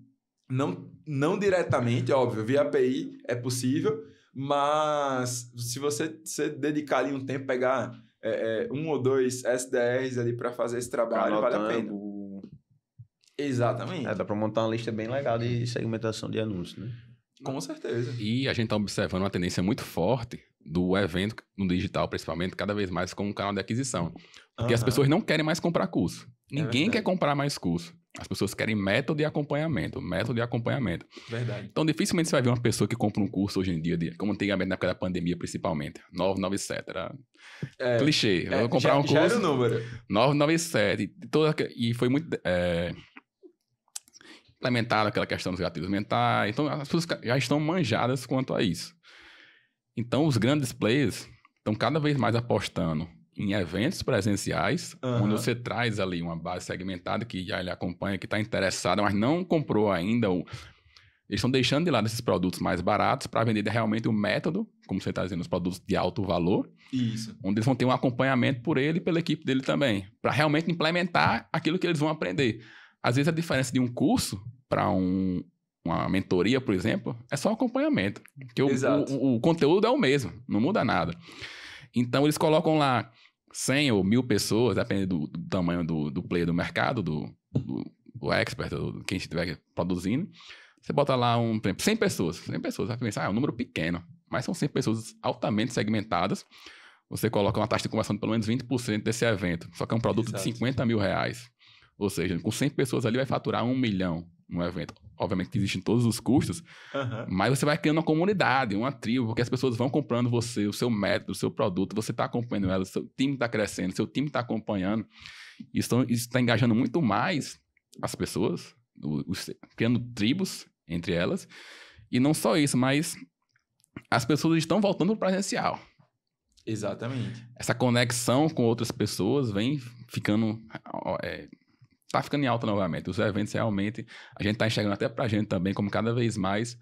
não diretamente, óbvio, via API é possível, mas se você dedicar ali um tempo, pegar 1 ou 2 SDRs ali para fazer esse trabalho, vale a pena. Exatamente. Dá para montar uma lista bem legal de segmentação de anúncios, né? Com certeza. E a gente está observando uma tendência muito forte do evento, no digital principalmente, cada vez mais como um canal de aquisição. Porque as pessoas não querem mais comprar curso. Ninguém quer comprar mais curso. As pessoas querem método de acompanhamento. Verdade. Então, dificilmente você vai ver uma pessoa que compra um curso hoje em dia, como antigamente na época da pandemia, principalmente. 997, era clichê. Eu vou comprar um curso... Já era o número. 997. E foi muito... implementada aquela questão dos gatilhos mentais. Então, as pessoas já estão manjadas quanto a isso. Então, os grandes players estão cada vez mais apostando em eventos presenciais, onde você traz ali uma base segmentada que já ele acompanha, que está interessada, mas não comprou ainda. Eles estão deixando de lado esses produtos mais baratos para vender realmente o método, como você está dizendo, os produtos de alto valor. Isso. Onde eles vão ter um acompanhamento por ele e pela equipe dele também, para realmente implementar aquilo que eles vão aprender. Às vezes, a diferença de um curso para uma mentoria, por exemplo, é só um acompanhamento. Porque o conteúdo é o mesmo, não muda nada. Então, eles colocam lá 100 ou 1.000 pessoas, dependendo do tamanho do player do mercado, do expert, do quem estiver produzindo. Você bota lá 100 pessoas. 100 pessoas, vai pensar, é um número pequeno. Mas são 100 pessoas altamente segmentadas. Você coloca uma taxa de conversão de pelo menos 20% desse evento. Só que é um produto de 50 mil reais. Ou seja, com 100 pessoas ali vai faturar 1 milhão no evento. Obviamente que existem todos os custos, mas você vai criando uma comunidade, uma tribo, porque as pessoas vão comprando você, o seu método, o seu produto, você está acompanhando elas, o seu time está crescendo, seu time está acompanhando. Isso está engajando muito mais as pessoas, criando tribos entre elas. E não só isso, mas as pessoas estão voltando para o presencial. Exatamente. Essa conexão com outras pessoas vem ficando... Tá ficando em alta novamente. Os eventos realmente, a gente tá enxergando até pra gente também, como cada vez mais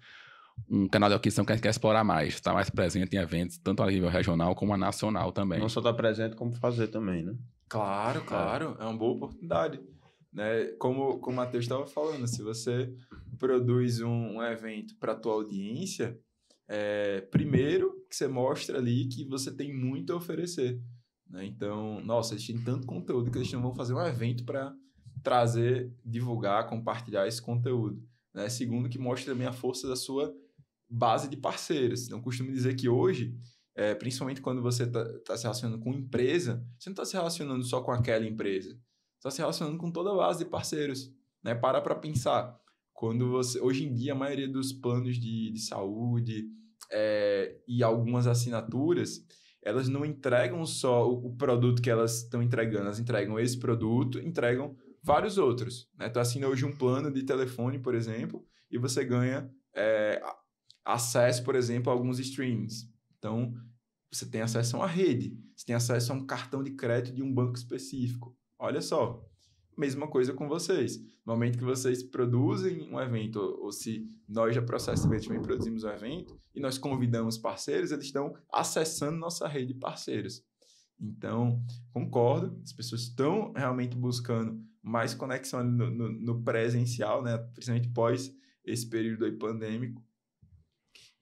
um canal de aquisição que a gente quer explorar mais. Estar mais presente em eventos, tanto a nível regional como a nacional também. Não só estar presente, como fazer também, né? Claro. É uma boa oportunidade. Né? Como o Matheus estava falando, se você produz um evento para a tua audiência, primeiro que você mostra ali que você tem muito a oferecer. Né? Então, nossa, eles têm tanto conteúdo que eles não vão fazer um evento para trazer, divulgar, compartilhar esse conteúdo. Né? Segundo, que mostra também a força da sua base de parceiros. Então, costumo dizer que hoje, principalmente quando você está se relacionando com empresa, você não está se relacionando só com aquela empresa. Você está se relacionando com toda a base de parceiros. Né? Para pensar. Hoje em dia, a maioria dos planos de saúde e algumas assinaturas, elas não entregam só o produto que elas estão entregando. Elas entregam esse produto, entregam vários outros. Né? Tu assina hoje um plano de telefone, por exemplo, e você ganha acesso, por exemplo, a alguns streamings. Então, você tem acesso a uma rede, você tem acesso a um cartão de crédito de um banco específico. Olha só, mesma coisa com vocês. No momento que vocês produzem um evento, ou se nós já processamente também produzimos um evento, e nós convidamos parceiros, eles estão acessando nossa rede de parceiros. Então, concordo, as pessoas estão realmente buscando mais conexão ali no presencial, né? Principalmente pós esse período aí pandêmico.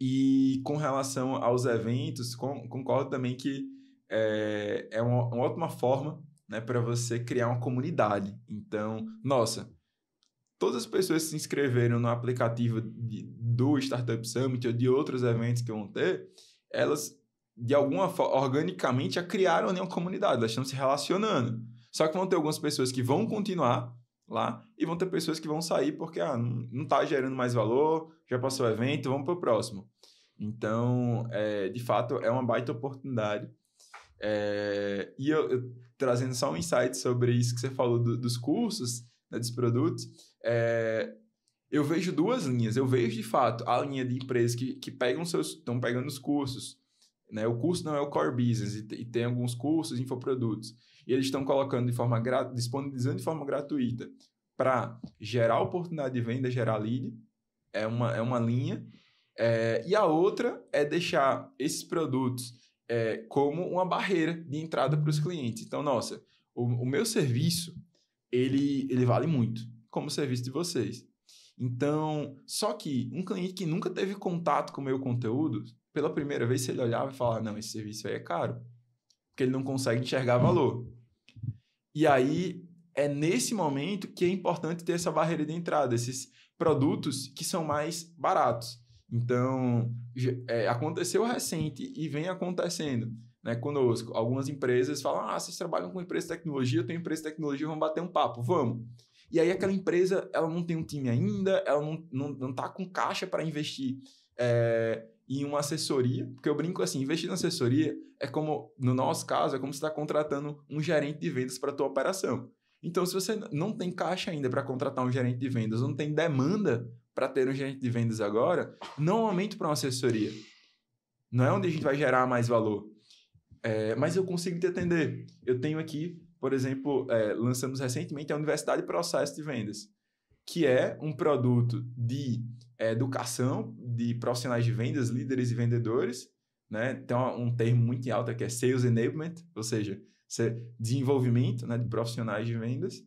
E com relação aos eventos, concordo também que é uma ótima forma, né, para você criar uma comunidade. Então, nossa, todas as pessoas que se inscreveram no aplicativo do Startup Summit ou de outros eventos que vão ter, elas, de alguma forma, organicamente, já criaram ali uma comunidade, elas estão se relacionando. Só que vão ter algumas pessoas que vão continuar lá e vão ter pessoas que vão sair porque não está gerando mais valor, já passou o evento, vamos para o próximo. Então, de fato, é uma baita oportunidade. E eu trazendo só um insight sobre isso que você falou dos cursos, né, dos produtos, eu vejo duas linhas. Eu vejo, de fato, a linha de empresas que estão pegando os cursos, né? O curso não é o core business e tem alguns cursos, infoprodutos. E eles estão colocando disponibilizando de forma gratuita para gerar oportunidade de venda, gerar lead. É uma linha. E a outra é deixar esses produtos como uma barreira de entrada para os clientes. Então, nossa, o meu serviço, ele vale muito, como o serviço de vocês. Então, só que um cliente que nunca teve contato com o meu conteúdo, pela primeira vez, se ele olhava e falava, não, esse serviço aí é caro, porque ele não consegue enxergar valor. E aí, é nesse momento que é importante ter essa barreira de entrada, esses produtos que são mais baratos. Então, aconteceu recente e vem acontecendo, né, conosco. Algumas empresas falam, vocês trabalham com empresa de tecnologia, eu tenho empresa de tecnologia, vamos bater um papo, vamos. E aí aquela empresa, ela não tem um time ainda, ela não tá com caixa para investir em uma assessoria, porque eu brinco assim, investir na assessoria é como, no nosso caso, é como se você está contratando um gerente de vendas para a tua operação. Então, se você não tem caixa ainda para contratar um gerente de vendas, não tem demanda para ter um gerente de vendas agora, não aumente para uma assessoria. Não é onde a gente vai gerar mais valor. Mas eu consigo te atender. Eu tenho aqui, por exemplo, lançamos recentemente a Universidade Processo de Vendas, que é um produto de educação de profissionais de vendas, líderes e vendedores, né? Tem um termo muito alto que é Sales Enablement, ou seja, desenvolvimento, né, de profissionais de vendas,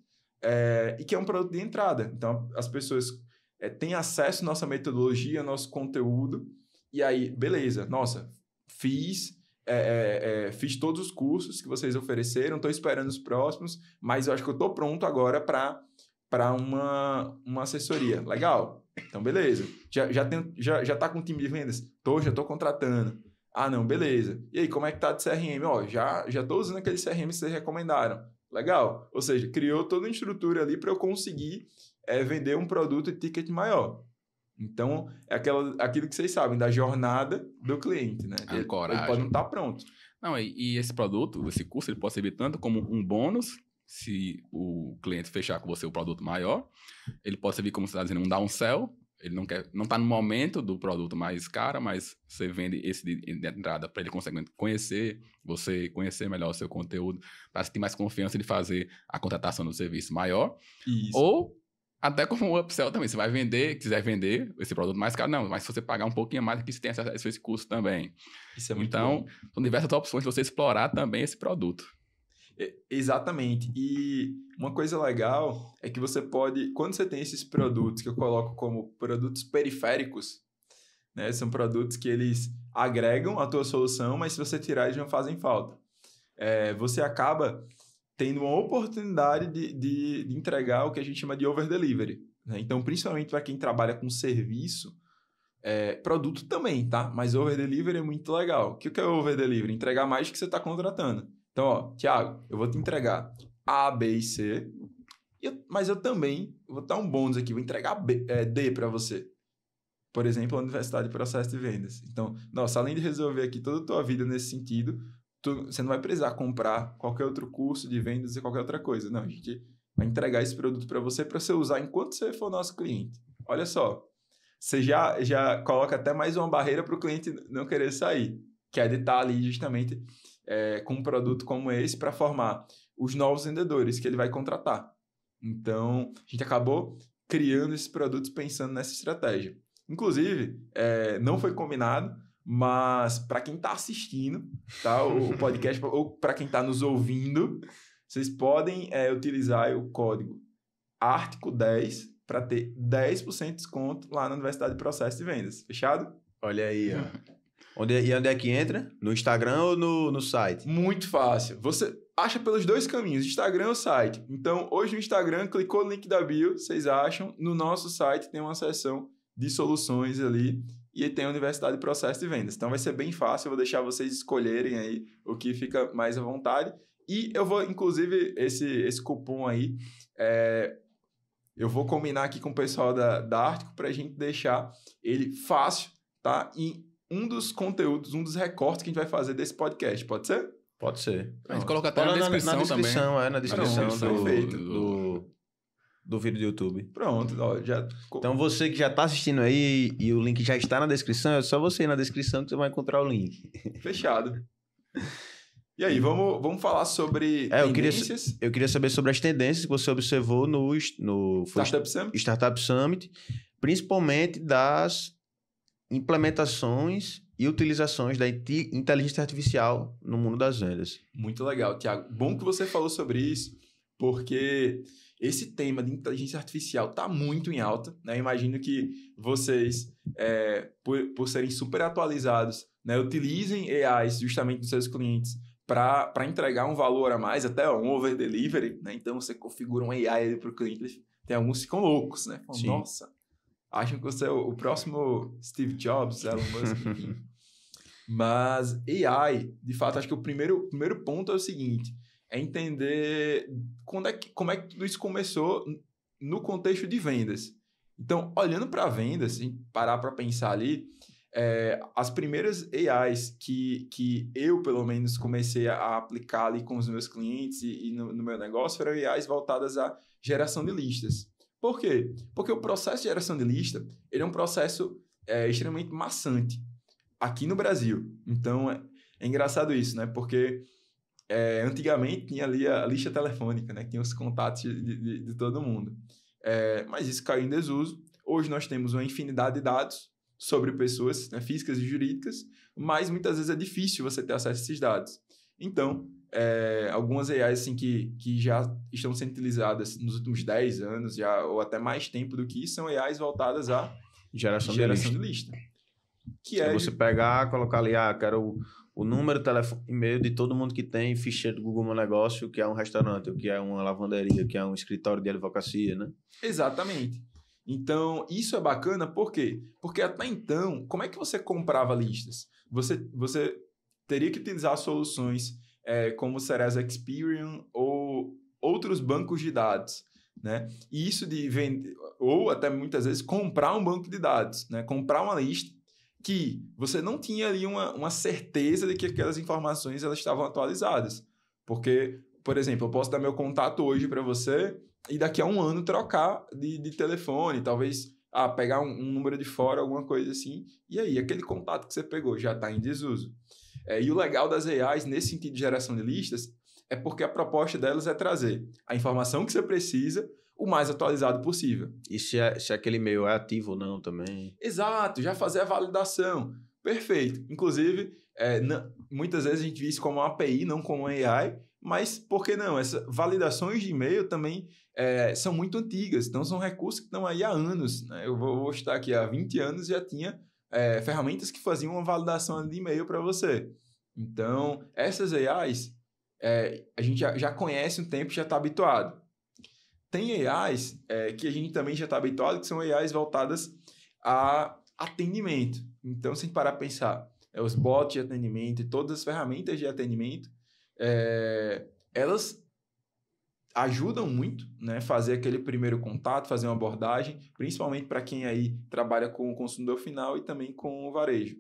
e que é um produto de entrada. Então, as pessoas têm acesso à nossa metodologia, ao nosso conteúdo, e aí, beleza, nossa, fiz todos os cursos que vocês ofereceram, estou esperando os próximos, mas eu acho que eu estou pronto agora para uma assessoria. Legal, então beleza. Já está com o time de vendas? Já estou contratando. Não, beleza. E aí, como é que tá de CRM? Já estou usando aquele CRM que vocês recomendaram. Legal. Ou seja, criou toda uma estrutura ali para eu conseguir vender um produto de ticket maior. Então, é aquilo que vocês sabem, da jornada do cliente, né? Ele pode não estar pronto. Não, e esse produto, esse curso, ele pode servir tanto como um bônus, se o cliente fechar com você o produto maior. Ele pode servir, como você está dizendo, um downsell. Ele não está no momento do produto mais caro, mas você vende esse de entrada para ele conseguir conhecer você, conhecer melhor o seu conteúdo, para ter mais confiança de fazer a contratação do serviço maior. Isso. Ou até como um upsell também. Você vai quiser vender esse produto mais caro, não, mas se você pagar um pouquinho mais, aqui você tem acesso a esse custo também. Isso é muito bom. São diversas opções de você explorar também esse produto. Exatamente. E uma coisa legal é que você pode, quando você tem esses produtos que eu coloco como produtos periféricos, né, são produtos que eles agregam a tua solução, mas se você tirar, eles não fazem falta. Você acaba tendo uma oportunidade de entregar o que a gente chama de over-delivery, né? Então, principalmente para quem trabalha com serviço, produto também, tá? Mas over-delivery é muito legal. O que é over-delivery? Entregar mais do que você está contratando. Então, Thiago, eu vou te entregar A, B e C, mas eu também vou dar um bônus aqui, vou entregar D para você. Por exemplo, a Universidade de Processo de Vendas. Então, nossa, além de resolver aqui toda a tua vida nesse sentido, você não vai precisar comprar qualquer outro curso de vendas e qualquer outra coisa. Não, a gente vai entregar esse produto para você usar enquanto você for nosso cliente. Olha só, você já coloca até mais uma barreira para o cliente não querer sair, que é de estar ali justamente com um produto como esse para formar os novos vendedores que ele vai contratar. Então, a gente acabou criando esses produtos pensando nessa estratégia. Inclusive, não foi combinado, mas para quem está assistindo, tá, o podcast, ou para quem está nos ouvindo, vocês podem utilizar o código Ártico10 para ter 10% de desconto lá na Universidade de Processo de Vendas. Fechado? Olha aí, ó. Onde é que entra? No Instagram ou no site? Muito fácil. Você acha pelos dois caminhos, Instagram ou site. Então, hoje no Instagram, clicou no link da bio, vocês acham. No nosso site tem uma seção de soluções ali e tem a Universidade de Processo de Vendas. Então, vai ser bem fácil. Eu vou deixar vocês escolherem aí o que fica mais à vontade. E eu vou, inclusive, esse cupom aí, eu vou combinar aqui com o pessoal da Ártico para a gente deixar ele fácil, tá? E um dos conteúdos, um dos recortes que a gente vai fazer desse podcast, pode ser? Pode ser. A gente coloca até na descrição também. Na descrição Pronto, do vídeo do YouTube. Pronto, ó, já... Então você que já está assistindo aí e o link já está na descrição, é só você ir na descrição que você vai encontrar o link. Fechado. E aí, vamos falar sobre tendências? Eu queria saber sobre as tendências que você observou no Startup Summit, principalmente das implementações e utilizações da inteligência artificial no mundo das vendas. Muito legal, Thiago. Bom que você falou sobre isso, porque esse tema de inteligência artificial está muito em alta, né? Imagino que vocês, por serem super atualizados, né, utilizem AIs justamente nos seus clientes para entregar um valor a mais, até um over delivery, né? Então você configura um AI para o cliente, tem alguns que ficam loucos, né? Falam, nossa, acham que você é o próximo Steve Jobs, Elon Musk, enfim. Mas AI, de fato, acho que o primeiro ponto é o seguinte, é entender como é que tudo isso começou no contexto de vendas. Então, olhando para vendas, se a gente parar para pensar ali, as primeiras AIs que eu, pelo menos, comecei a aplicar ali com os meus clientes e no meu negócio foram AIs voltadas à geração de listas. Por quê? Porque o processo de geração de lista ele é um processo extremamente maçante aqui no Brasil. Então, é engraçado isso, né? Porque antigamente tinha ali a lista telefônica, né? Que tinha os contatos de todo mundo. Mas isso caiu em desuso. Hoje nós temos uma infinidade de dados sobre pessoas, né, físicas e jurídicas, mas muitas vezes é difícil você ter acesso a esses dados. Então, algumas AIs assim, que já estão sendo utilizadas nos últimos 10 anos, ou até mais tempo do que isso, são AIs voltadas à geração de lista. Que é você pegar, colocar ali, quero o número, telefone, e-mail de todo mundo que tem ficheiro do Google Meu Negócio, que é um restaurante, o que é uma lavanderia, que é um escritório de advocacia, né? Exatamente. Então, isso é bacana, por quê? Porque até então, como é que você comprava listas? Você teria que utilizar soluções como o Serasa Experian ou outros bancos de dados, né? E isso de vender, ou até muitas vezes comprar um banco de dados, né? Comprar uma lista que você não tinha ali uma certeza de que aquelas informações elas estavam atualizadas. Porque, por exemplo, eu posso dar meu contato hoje para você e daqui a um ano trocar de telefone, talvez pegar um número de fora, alguma coisa assim, e aí aquele contato que você pegou já está em desuso. E o legal das AIs, nesse sentido de geração de listas, é porque a proposta delas é trazer a informação que você precisa o mais atualizado possível. E se aquele e-mail é ativo ou não também? Exato, já fazer a validação. Perfeito. Inclusive, muitas vezes a gente vê isso como uma API, não como uma AI, mas por que não? Essas validações de e-mail também são muito antigas, então são recursos que estão aí há anos, né? Eu vou estar aqui há 20 anos já tinha ferramentas que faziam uma validação de e-mail para você. Então, essas AIs, a gente já conhece um tempo e já está habituado. Tem AIs que a gente também já está habituado, que são AIs voltadas a atendimento. Então, se a gente parar para pensar, os bots de atendimento e todas as ferramentas de atendimento, elas ajudam muito, né, fazer aquele primeiro contato, fazer uma abordagem, principalmente para quem aí trabalha com o consumidor final e também com o varejo.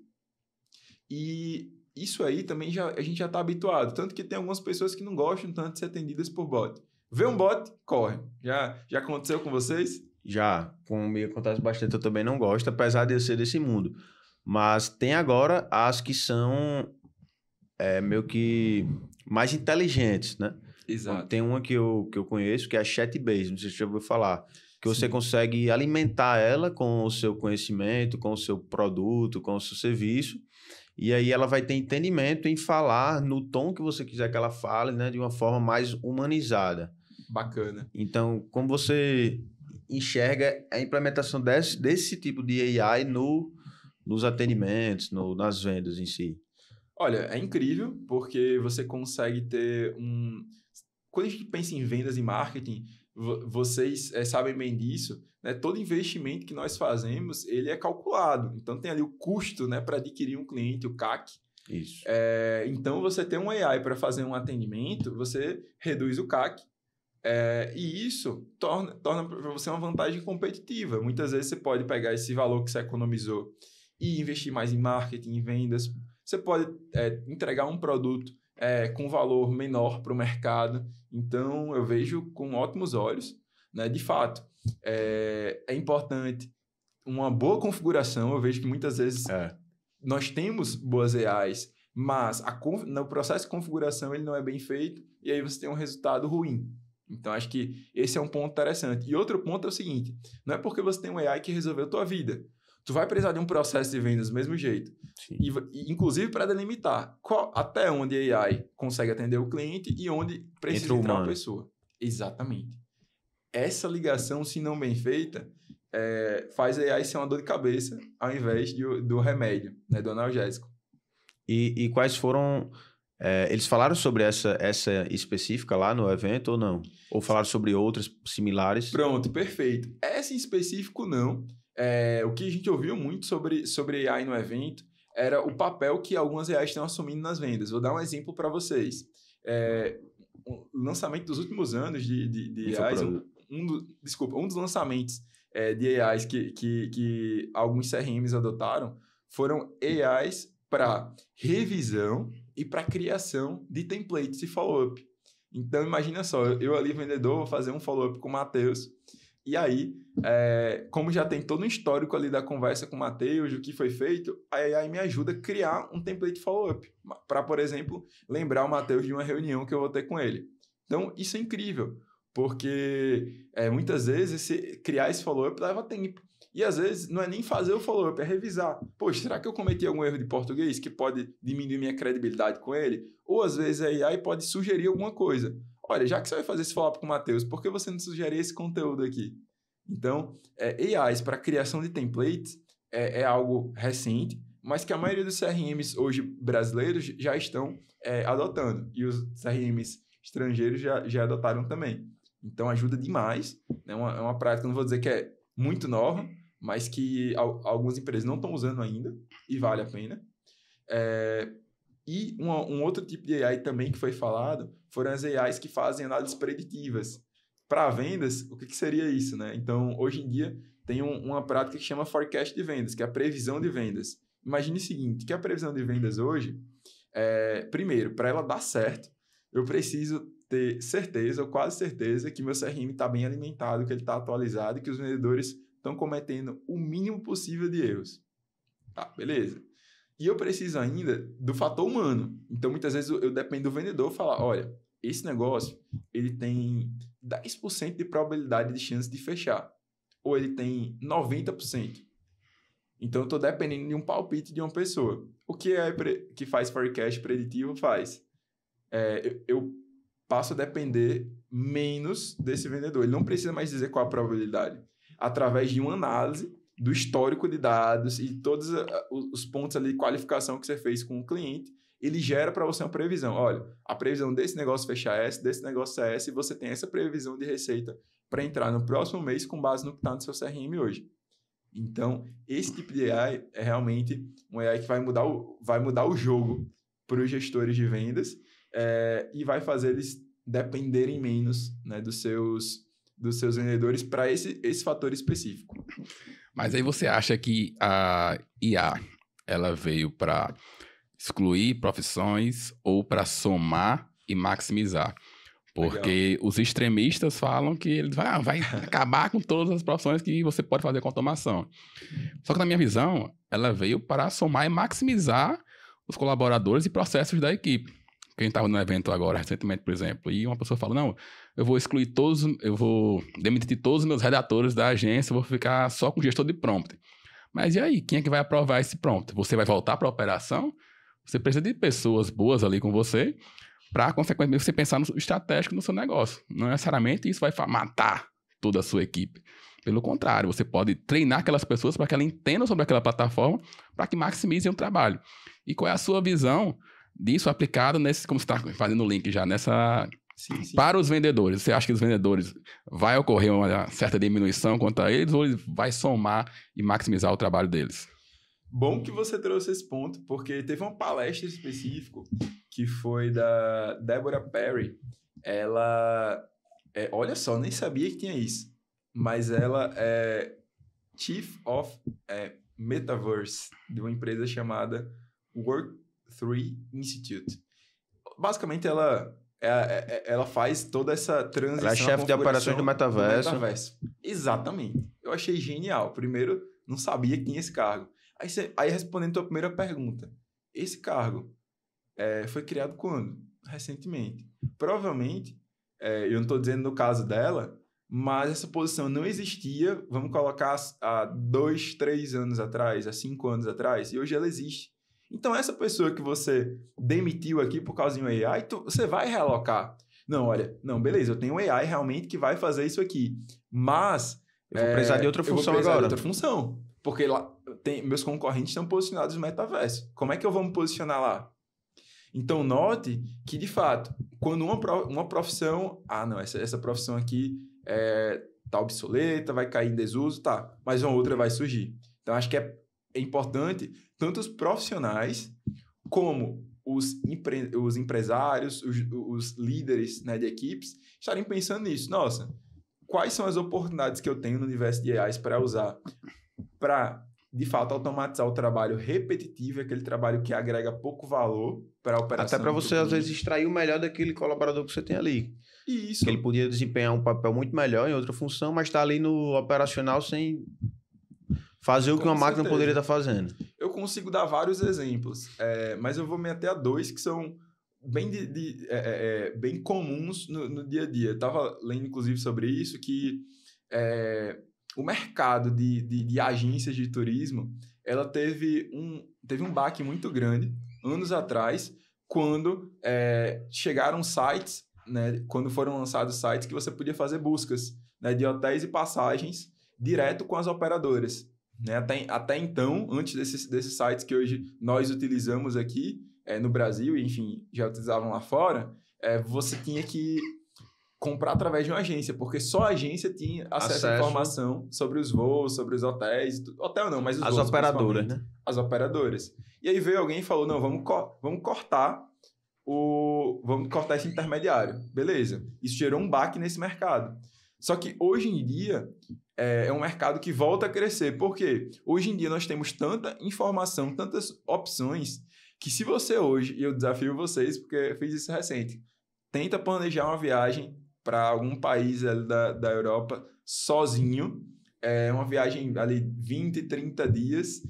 E isso aí também a gente já está habituado, tanto que tem algumas pessoas que não gostam tanto de ser atendidas por bot. Vê um bot, corre. Já aconteceu com vocês? Já, comigo acontece bastante, eu também não gosto, apesar de eu ser desse mundo. Mas tem agora as que são meio que mais inteligentes, né? Exato. Tem uma que eu conheço, que é a Chatbase, não sei se você já ouviu falar, que você consegue alimentar ela com o seu conhecimento, com o seu produto, com o seu serviço, E aí ela vai ter entendimento em falar no tom que você quiser que ela fale, né? De uma forma mais humanizada. Bacana. Então, como você enxerga a implementação desse tipo de AI nos atendimentos, nas vendas em si? Olha, é incrível, porque você consegue ter um... Quando a gente pensa em vendas e marketing, vocês sabem bem disso, né? Todo investimento que nós fazemos, ele é calculado. Então, tem ali o custo, né, para adquirir um cliente, o CAC. Isso. Então, você tem um AI para fazer um atendimento, você reduz o CAC. E isso torna para você uma vantagem competitiva. Muitas vezes você pode pegar esse valor que você economizou e investir mais em marketing, em vendas. Você pode entregar um produto com valor menor para o mercado. Então, eu vejo com ótimos olhos, né? De fato, é importante uma boa configuração. Eu vejo que muitas vezes nós temos boas AIs, mas no processo de configuração ele não é bem feito e aí você tem um resultado ruim. Então, acho que esse é um ponto interessante. E outro ponto é o seguinte, não é porque você tem um AI que resolveu a tua vida. Tu vai precisar de um processo de vendas do mesmo jeito. E inclusive para delimitar até onde a AI consegue atender o cliente e onde precisa entrar uma pessoa. Exatamente. Essa ligação, se não bem feita, faz a AI ser uma dor de cabeça ao invés do remédio, né, do analgésico. E quais foram... eles falaram sobre essa específica lá no evento ou não? Ou falaram sobre outras similares? Pronto, perfeito. Essa em específico, não. O que a gente ouviu muito sobre AI no evento era o papel que algumas AIs estão assumindo nas vendas. Vou dar um exemplo para vocês. O lançamento dos últimos anos de AIs... um dos lançamentos de AIs que alguns CRMs adotaram foram AIs para revisão e para criação de templates e follow-up. Então, imagina só, eu ali, vendedor, vou fazer um follow-up com o Matheus. E aí, como já tem todo um histórico ali da conversa com o Matheus, o que foi feito, a AI me ajuda a criar um template follow-up para, por exemplo, lembrar o Matheus de uma reunião que eu vou ter com ele. Então, isso é incrível, porque muitas vezes criar esse follow-up leva tempo. E às vezes não é nem fazer o follow-up, é revisar. Poxa, será que eu cometi algum erro de português que pode diminuir minha credibilidade com ele? Ou às vezes a AI pode sugerir alguma coisa. Olha, já que você vai fazer esse follow-up com o Matheus, por que você não sugere esse conteúdo aqui? Então, AIs para criação de templates é algo recente, mas que a maioria dos CRMs hoje brasileiros já estão adotando. E os CRMs estrangeiros já adotaram também. Então, ajuda demais. É uma prática, não vou dizer que é muito nova, mas que algumas empresas não estão usando ainda e vale a pena. E um outro tipo de AI também que foi falado foram as AIs que fazem análises preditivas. Para vendas, o que seria isso, né? Então, hoje em dia, tem uma prática que chama forecast de vendas, que é a previsão de vendas. Imagine o seguinte, que a previsão de vendas hoje, primeiro, para ela dar certo, eu preciso ter certeza, ou quase certeza, que meu CRM está bem alimentado, que ele está atualizado e que os vendedores estão cometendo o mínimo possível de erros. Tá, beleza. E eu preciso ainda do fator humano. Então, muitas vezes, eu dependo do vendedor falar, olha, esse negócio, ele tem 10% de probabilidade de chance de fechar. Ou ele tem 90%. Então, eu estou dependendo de um palpite de uma pessoa. O que que faz forecast preditivo faz? Eu passo a depender menos desse vendedor. Ele não precisa mais dizer qual a probabilidade. Através de uma análise do histórico de dados e todos os pontos ali de qualificação que você fez com o cliente, ele gera para você uma previsão. Olha, a previsão desse negócio fechar é essa, desse negócio é essa, e você tem essa previsão de receita para entrar no próximo mês com base no que está no seu CRM hoje. Então, esse tipo de AI é realmente um AI que vai mudar o jogo para os gestores de vendas e vai fazer eles dependerem menos, né, dos seus vendedores para esse fator específico. Mas aí você acha que a IA ela veio para excluir profissões ou para somar e maximizar? Porque os extremistas falam que ele vai acabar com todas as profissões que você pode fazer com automação. Só que, na minha visão, ela veio para somar e maximizar os colaboradores e processos da equipe. Quem estava no evento agora, recentemente, por exemplo, e uma pessoa fala, não, eu vou demitir todos os meus redatores da agência, vou ficar só com o gestor de prompt. Mas e aí? Quem é que vai aprovar esse prompt? Você vai voltar para a operação? Você precisa de pessoas boas ali com você para, consequentemente, você pensar no estratégico no seu negócio. Não necessariamente isso vai matar toda a sua equipe. Pelo contrário, você pode treinar aquelas pessoas para que elas entendam sobre aquela plataforma para que maximizem o trabalho. E qual é a sua visão disso aplicado nesse, como você está fazendo o link já, nessa... Sim. Para os vendedores, você acha que os vendedores vai ocorrer uma certa diminuição quanto a eles ou eles vai somar e maximizar o trabalho deles? Bom que você trouxe esse ponto, porque teve uma palestra específica que foi da Deborah Perry. Ela, olha só, nem sabia que tinha isso, mas ela é Chief of Metaverse de uma empresa chamada Work3 Institute. Basicamente, ela faz toda essa transição. Ela é chefe de operações do metaverso. Exatamente. Eu achei genial. Primeiro, não sabia que tinha esse cargo. Aí respondendo a tua primeira pergunta, esse cargo foi criado quando? Recentemente. Provavelmente, eu não estou dizendo no caso dela, mas essa posição não existia, vamos colocar há 2, 3 anos atrás, há 5 anos atrás, e hoje ela existe. Então, essa pessoa que você demitiu aqui por causa de um AI, você vai realocar. Não, olha, não, beleza, eu tenho um AI realmente que vai fazer isso aqui, mas... Eu vou precisar de outra função agora. Eu vou precisar de outra função, porque lá meus concorrentes estão posicionados no metaverso. Como é que eu vou me posicionar lá? Então, note que, de fato, quando uma profissão... Ah, não, essa profissão aqui tá obsoleta, vai cair em desuso, tá, mas uma outra vai surgir. Então, acho que é importante tanto os profissionais como os empresários, os líderes, né, de equipes, estarem pensando nisso. Nossa, quais são as oportunidades que eu tenho no universo de AIs para usar para, de fato, automatizar o trabalho repetitivo, aquele trabalho que agrega pouco valor para a operação. Até para você, às vezes, extrair o melhor daquele colaborador que você tem ali. Isso. Que ele podia desempenhar um papel muito melhor em outra função, mas está ali no operacional sem fazer o que uma máquina poderia estar fazendo. Eu consigo dar vários exemplos, mas eu vou me ater a 2 que são bem, bem comuns no dia a dia. Eu estava lendo, inclusive, sobre isso, que o mercado de agências de turismo, ela teve um baque muito grande, anos atrás, quando chegaram sites, né, quando foram lançados sites que você podia fazer buscas, né, de hotéis e passagens direto com as operadoras. Né? Até então, antes desses sites que hoje nós utilizamos aqui no Brasil, e enfim, já utilizavam lá fora, você tinha que comprar através de uma agência, porque só a agência tinha acesso à informação sobre os voos, sobre os hotéis, hotel não, mas os voos. As operadoras, né? As operadoras. E aí veio alguém e falou, não, vamos cortar esse intermediário. Beleza. Isso gerou um baque nesse mercado. Só que hoje em dia é um mercado que volta a crescer. Por quê? Hoje em dia nós temos tanta informação, tantas opções, que se você hoje, e eu desafio vocês, porque eu fiz isso recente, tenta planejar uma viagem para algum país ali da Europa sozinho, uma viagem ali 20, 30 dias,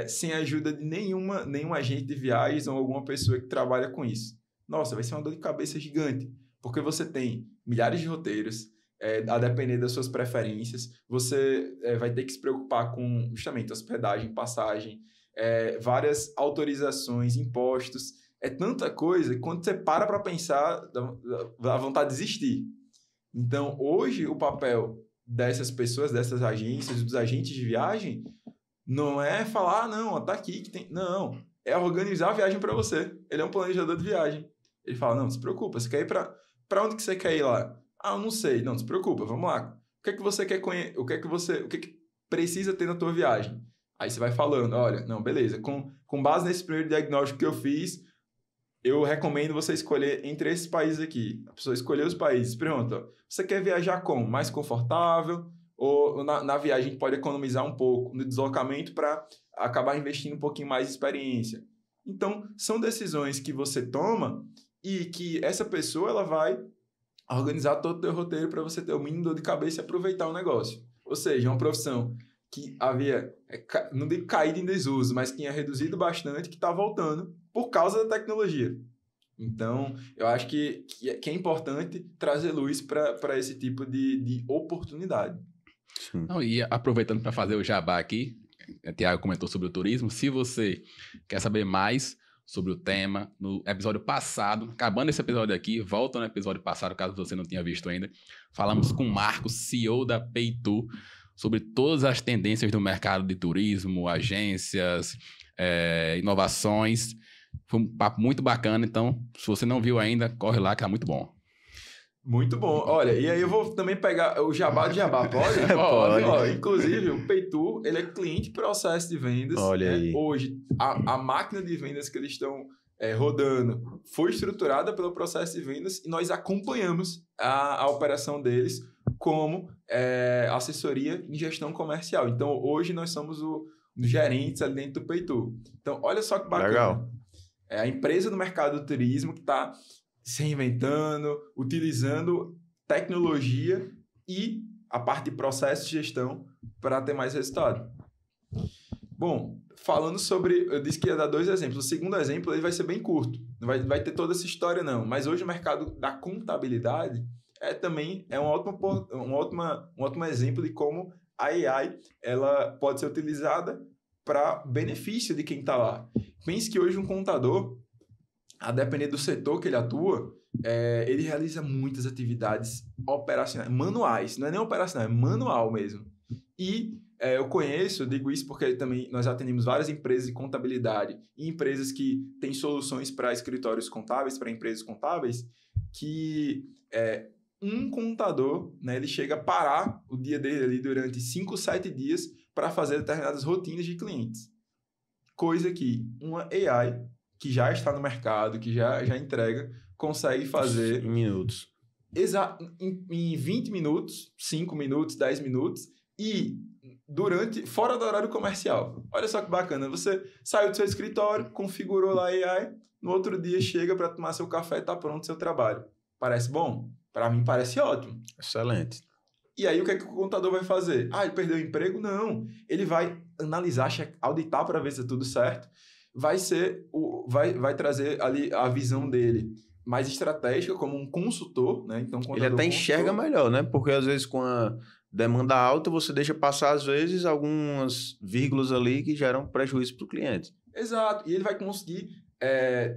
sem a ajuda de nenhum agente de viagens ou alguma pessoa que trabalha com isso. Nossa, vai ser uma dor de cabeça gigante, porque você tem milhares de roteiros, a depender das suas preferências, você vai ter que se preocupar com justamente hospedagem, passagem, várias autorizações, impostos, tanta coisa que quando você para pensar, dá vontade de desistir. Então, hoje, o papel dessas pessoas, dessas agências, dos agentes de viagem, não é falar, não, tá aqui que tem... Não, é organizar a viagem para você. Ele é um planejador de viagem. Ele fala, não se preocupa, você quer ir para onde que você quer ir lá? Ah, eu não sei. Não se preocupa, vamos lá. O que é que você quer conhecer? O que é que precisa ter na tua viagem? Aí você vai falando, olha, não, beleza. Com base nesse primeiro diagnóstico que eu fiz, eu recomendo você escolher entre esses países aqui. A pessoa escolheu os países. Pergunta, você quer viajar como? Mais confortável? Ou na viagem pode economizar um pouco no deslocamento para acabar investindo um pouquinho mais de experiência? Então, são decisões que você toma e que essa pessoa ela vai organizar todo o teu roteiro para você ter o mínimo dor de cabeça e aproveitar o negócio. Ou seja, uma profissão que havia, não digo caído em desuso, mas que tinha reduzido bastante, que está voltando por causa da tecnologia. Então, eu acho que é importante trazer luz para esse tipo de oportunidade. Não, e aproveitando para fazer o jabá aqui, Tiago comentou sobre o turismo. Se você quer saber mais sobre o tema, no episódio passado, acabando esse episódio aqui, volta no episódio passado, caso você não tenha visto ainda, falamos com o Marcos, CEO da Pay2, sobre todas as tendências do mercado de turismo, agências, inovações. Foi um papo muito bacana, então, se você não viu ainda, corre lá que é muito bom. Muito bom. Olha, e aí eu vou também pegar o jabá de jabá, pode? Pode. Ó, inclusive, o Pay2, ele é cliente processo de vendas. Olha aí. Hoje, a máquina de vendas que eles estão rodando foi estruturada pelo processo de vendas e nós acompanhamos a operação deles como assessoria em gestão comercial. Então, hoje nós somos os gerentes ali dentro do Pay2. Então, olha só que bacana. Legal. É a empresa do mercado do turismo que está se reinventando, utilizando tecnologia e a parte de processo de gestão para ter mais resultado. Bom, falando sobre... Eu disse que ia dar 2 exemplos. O segundo exemplo ele vai ser bem curto. Não vai ter toda essa história, não. Mas hoje o mercado da contabilidade também é um ótimo exemplo de como a AI ela pode ser utilizada para benefício de quem está lá. Pense que hoje um contador, a depender do setor que ele atua, ele realiza muitas atividades operacionais, manuais, não é nem operacional, é manual mesmo. E eu digo isso porque também nós atendemos várias empresas de contabilidade e empresas que têm soluções para escritórios contábeis, para empresas contábeis, que um contador, né, ele chega a parar o dia dele ali durante 5, 7 dias para fazer determinadas rotinas de clientes. Coisa que uma AI que já está no mercado, que já entrega, consegue fazer... Em minutos. Em 20 minutos, 5 minutos, 10 minutos, e fora do horário comercial. Olha só que bacana, você saiu do seu escritório, configurou lá a AI, no outro dia chega para tomar seu café e está pronto o seu trabalho. Parece bom? Para mim parece ótimo. Excelente. E aí o que é que o contador vai fazer? Ele perdeu o emprego? Não. Ele vai analisar, auditar para ver se é tudo certo. Vai trazer ali a visão dele mais estratégica, como um consultor, né? Então, ele até enxerga melhor, né? Porque às vezes com a demanda alta, você deixa passar, às vezes, algumas vírgulas ali que geram prejuízo para o cliente. Exato. E ele vai conseguir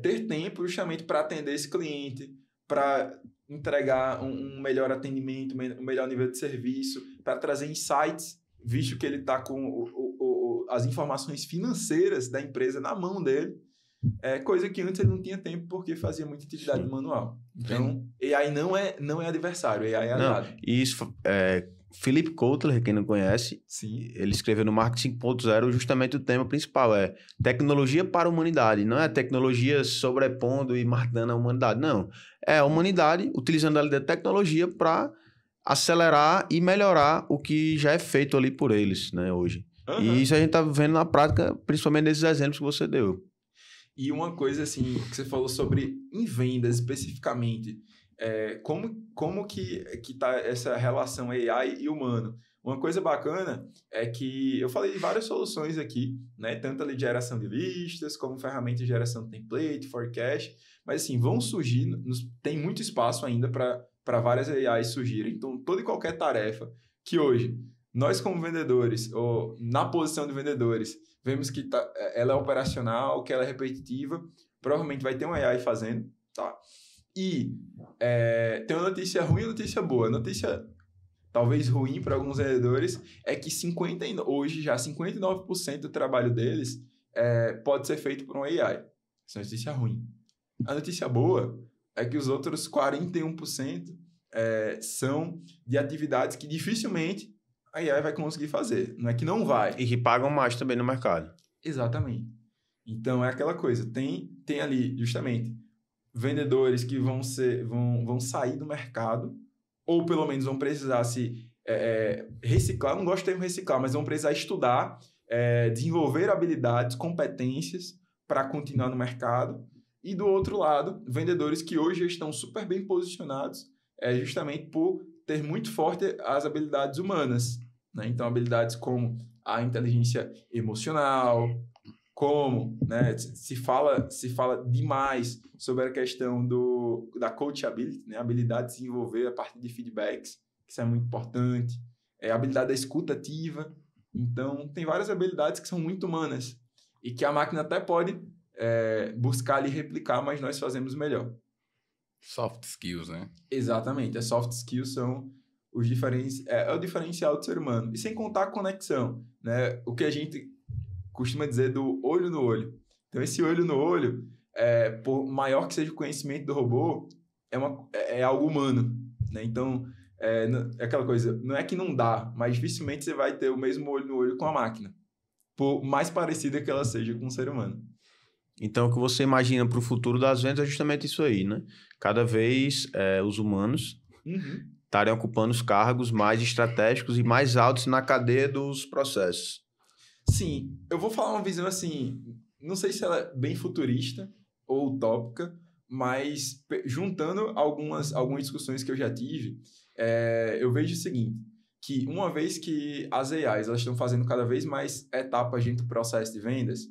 ter tempo justamente para atender esse cliente, para entregar um melhor atendimento, um melhor nível de serviço, para trazer insights, visto que ele está com as informações financeiras da empresa na mão dele, coisa que antes ele não tinha tempo porque fazia muita atividade manual. Então, AI não é adversário, AI é aliado. E isso, Philip Kotler, quem não conhece, sim, ele escreveu no Marketing 5.0 justamente o tema principal, tecnologia para a humanidade, não é tecnologia sobrepondo e matando a humanidade, não. É a humanidade utilizando a tecnologia para acelerar e melhorar o que já é feito ali por eles, né, hoje. Uhum. E isso a gente está vendo na prática, principalmente nesses exemplos que você deu. E uma coisa assim, que você falou sobre em vendas especificamente, como que tá essa relação AI e humano? Uma coisa bacana é que eu falei de várias soluções aqui, né? Tanto ali de geração de listas, como ferramenta de geração de template, forecast, mas assim, vão surgir, tem muito espaço ainda para várias AIs surgirem. Então, toda e qualquer tarefa que hoje nós como vendedores, ou na posição de vendedores, vemos que ela é operacional, que ela é repetitiva, provavelmente vai ter uma AI fazendo, tá? E tem uma notícia ruim e uma notícia boa. A notícia talvez ruim para alguns vendedores é que hoje já 59% do trabalho deles pode ser feito por uma AI. Essa é a notícia ruim. A notícia boa é que os outros 41% são de atividades que dificilmente a AI vai conseguir fazer. Não é que não vai. E que pagam mais também no mercado. Exatamente. Então, é aquela coisa. Tem ali, justamente, vendedores que vão sair do mercado, ou pelo menos vão precisar se reciclar. Não gosto do termo reciclar, mas vão precisar estudar, desenvolver habilidades, competências para continuar no mercado. E do outro lado, vendedores que hoje estão super bem posicionados, justamente por ter muito forte as habilidades humanas, né? Então, habilidades como a inteligência emocional, como, né, se fala demais sobre a questão da coachability, né? A habilidade de desenvolver a parte de feedbacks, que isso é muito importante. A habilidade da escuta ativa, Então, tem várias habilidades que são muito humanas e que a máquina até pode buscar ali replicar, mas nós fazemos melhor. Soft skills, né? Exatamente. As soft skills são o diferencial do ser humano. E sem contar a conexão, né? O que a gente costuma dizer do olho no olho. Então, esse olho no olho, por maior que seja o conhecimento do robô, é algo humano, né? Então, é aquela coisa, não é que não dá, mas dificilmente você vai ter o mesmo olho no olho com a máquina, por mais parecida que ela seja com o ser humano. Então, o que você imagina para o futuro das vendas é justamente isso aí, né? Cada vez os humanos estarem ocupando os cargos mais estratégicos e mais altos na cadeia dos processos. Sim, eu vou falar uma visão assim, não sei se ela é bem futurista ou utópica, mas juntando algumas discussões que eu já tive, eu vejo o seguinte, que uma vez que as AIs elas estão fazendo cada vez mais etapas dentro do processo de vendas,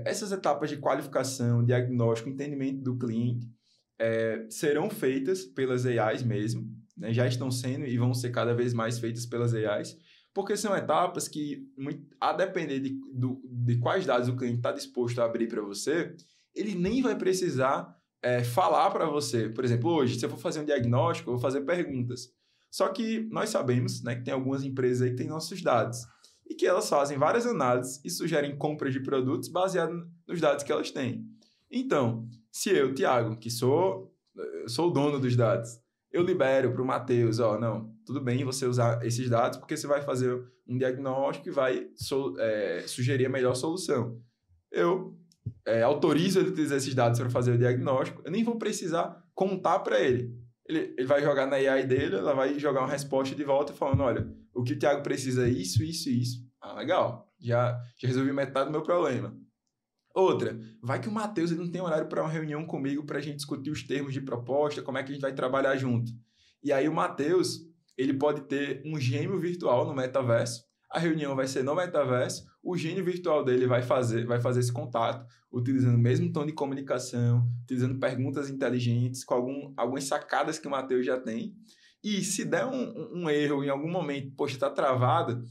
essas etapas de qualificação, diagnóstico, entendimento do cliente serão feitas pelas AIs mesmo, né? Já estão sendo e vão ser cada vez mais feitas pelas AIs, porque são etapas que, a depender de quais dados o cliente está disposto a abrir para você, ele nem vai precisar falar para você. Por exemplo, hoje, se eu for fazer um diagnóstico, eu vou fazer perguntas. Só que nós sabemos, né, que tem algumas empresas aí que têm nossos dados e que elas fazem várias análises e sugerem compras de produtos baseados nos dados que elas têm. Então, se eu, Thiago, que sou o dono dos dados, eu libero para o Matheus, não, tudo bem você usar esses dados porque você vai fazer um diagnóstico e vai sugerir a melhor solução. Eu autorizo ele a utilizar esses dados para fazer o diagnóstico, eu nem vou precisar contar para ele. Ele vai jogar na AI dele, ela vai jogar uma resposta de volta falando, olha, o que o Thiago precisa é isso, isso e isso. Ah, legal, já resolvi metade do meu problema. Outra, vai que o Matheus ele não tem horário para uma reunião comigo para a gente discutir os termos de proposta, como é que a gente vai trabalhar junto. E aí o Matheus, ele pode ter um gêmeo virtual no metaverso, a reunião vai ser no metaverso, o gênio virtual dele vai fazer esse contato, utilizando o mesmo tom de comunicação, utilizando perguntas inteligentes, com algumas sacadas que o Matheus já tem. E se der um erro em algum momento, poxa, está travado,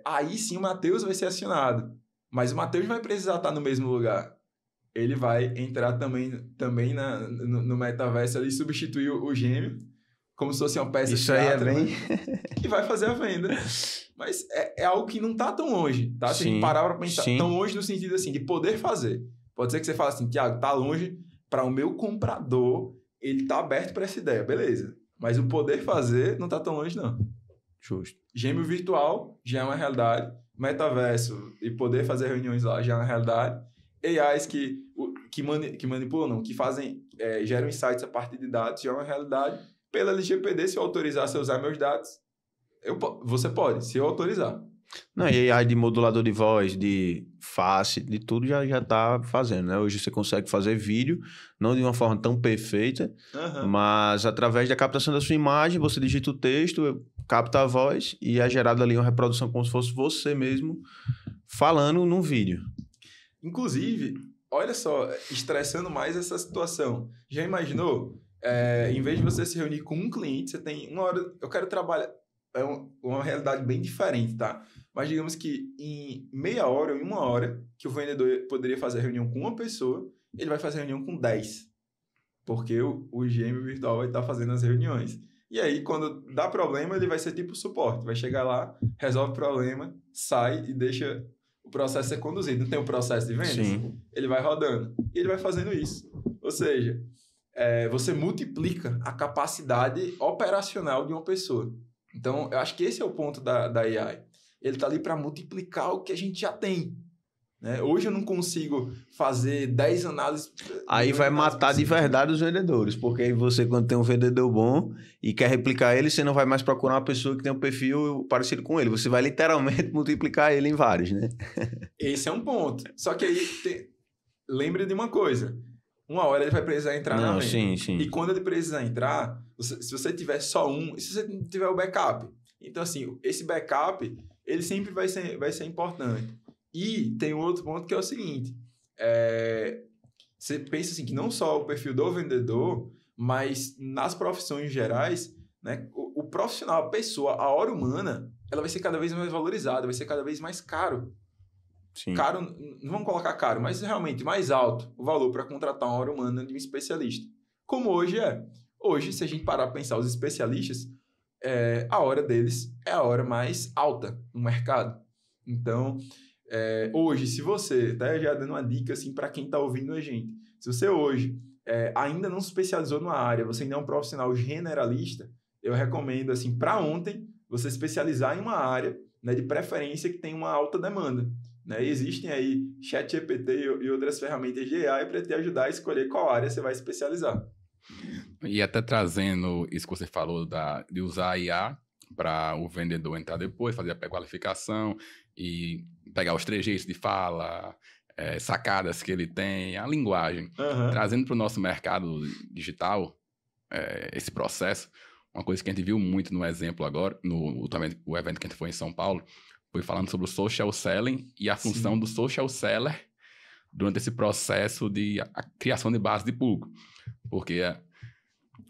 aí sim o Matheus vai ser acionado. Mas o Matheus vai precisar estar no mesmo lugar. Ele vai entrar também no metaverso ali, substituir o gêmeo, como se fosse uma peça de teatro. Isso aí e vai fazer a venda. Mas é algo que não está tão longe, tá? Se a gente parar para pensar, tão longe no sentido assim, de poder fazer. Pode ser que você fale assim, Thiago, está longe para o meu comprador, ele está aberto para essa ideia, beleza. Mas o poder fazer não está tão longe, não. Justo. Gêmeo virtual já é uma realidade. Metaverso e poder fazer reuniões lá já é uma realidade. AIs que manipulam, não, que fazem, geram insights a partir de dados já é uma realidade. Pela LGPD, se eu autorizar a usar meus dados, você pode, se eu autorizar. Não, e AI de modulador de voz, de face, de tudo já está fazendo, né? Hoje você consegue fazer vídeo, não de uma forma tão perfeita, mas através da captação da sua imagem, você digita o texto, capta a voz e é gerado ali uma reprodução como se fosse você mesmo falando num vídeo. Inclusive, olha só, estressando mais essa situação. Já imaginou? Em vez de você se reunir com um cliente, você tem uma hora... Eu quero trabalhar... É uma realidade bem diferente, tá? Mas digamos que em meia hora ou em uma hora que o vendedor poderia fazer reunião com uma pessoa, ele vai fazer reunião com 10. Porque o gêmeo virtual vai estar fazendo as reuniões. E aí, quando dá problema, ele vai ser tipo suporte. Vai chegar lá, resolve o problema, sai e deixa o processo ser conduzido. Não tem o processo de vendas? Sim. Ele vai rodando. E ele vai fazendo isso. Ou seja, você multiplica a capacidade operacional de uma pessoa. Então, eu acho que esse é o ponto da AI. Ele está ali para multiplicar o que a gente já tem. Né? Hoje eu não consigo fazer 10 análises... Aí vai matar de verdade os vendedores, porque aí você, quando tem um vendedor bom e quer replicar ele, você não vai mais procurar uma pessoa que tem um perfil parecido com ele. Você vai literalmente multiplicar ele em vários, né? Esse é um ponto. Só que aí, lembre de uma coisa. Uma hora ele vai precisar entrar na venda. Sim. E quando ele precisar entrar, se você tiver só um, e se você não tiver o backup? Então, assim, esse backup, ele sempre vai ser importante. E tem um outro ponto que é o seguinte, você pensa assim, que não só o perfil do vendedor, mas nas profissões gerais, né, o profissional, a pessoa, a hora humana, ela vai ser cada vez mais valorizada, vai ser cada vez mais caro. Sim. Caro, não vamos colocar caro, mas realmente mais alto o valor para contratar uma hora humana de um especialista. Como hoje é. Hoje, se a gente parar para pensar, os especialistas, a hora deles é a hora mais alta no mercado. Então, hoje, se você, até já dando uma dica assim, para quem está ouvindo a gente, se você hoje ainda não se especializou numa área, você ainda é um profissional generalista, eu recomendo, assim, para ontem, você especializar em uma área, né, de preferência que tem uma alta demanda. Né? Existem aí ChatGPT e outras ferramentas de AI para te ajudar a escolher qual área você vai especializar. E até trazendo isso que você falou de usar a IA para o vendedor entrar depois, fazer a pré-qualificação e pegar os trejeitos de fala, sacadas que ele tem, a linguagem. Trazendo para o nosso mercado digital esse processo, uma coisa que a gente viu muito no exemplo agora, o evento que a gente foi em São Paulo, foi falando sobre o social selling e a função Sim. do social seller durante esse processo de a criação de base de público. Porque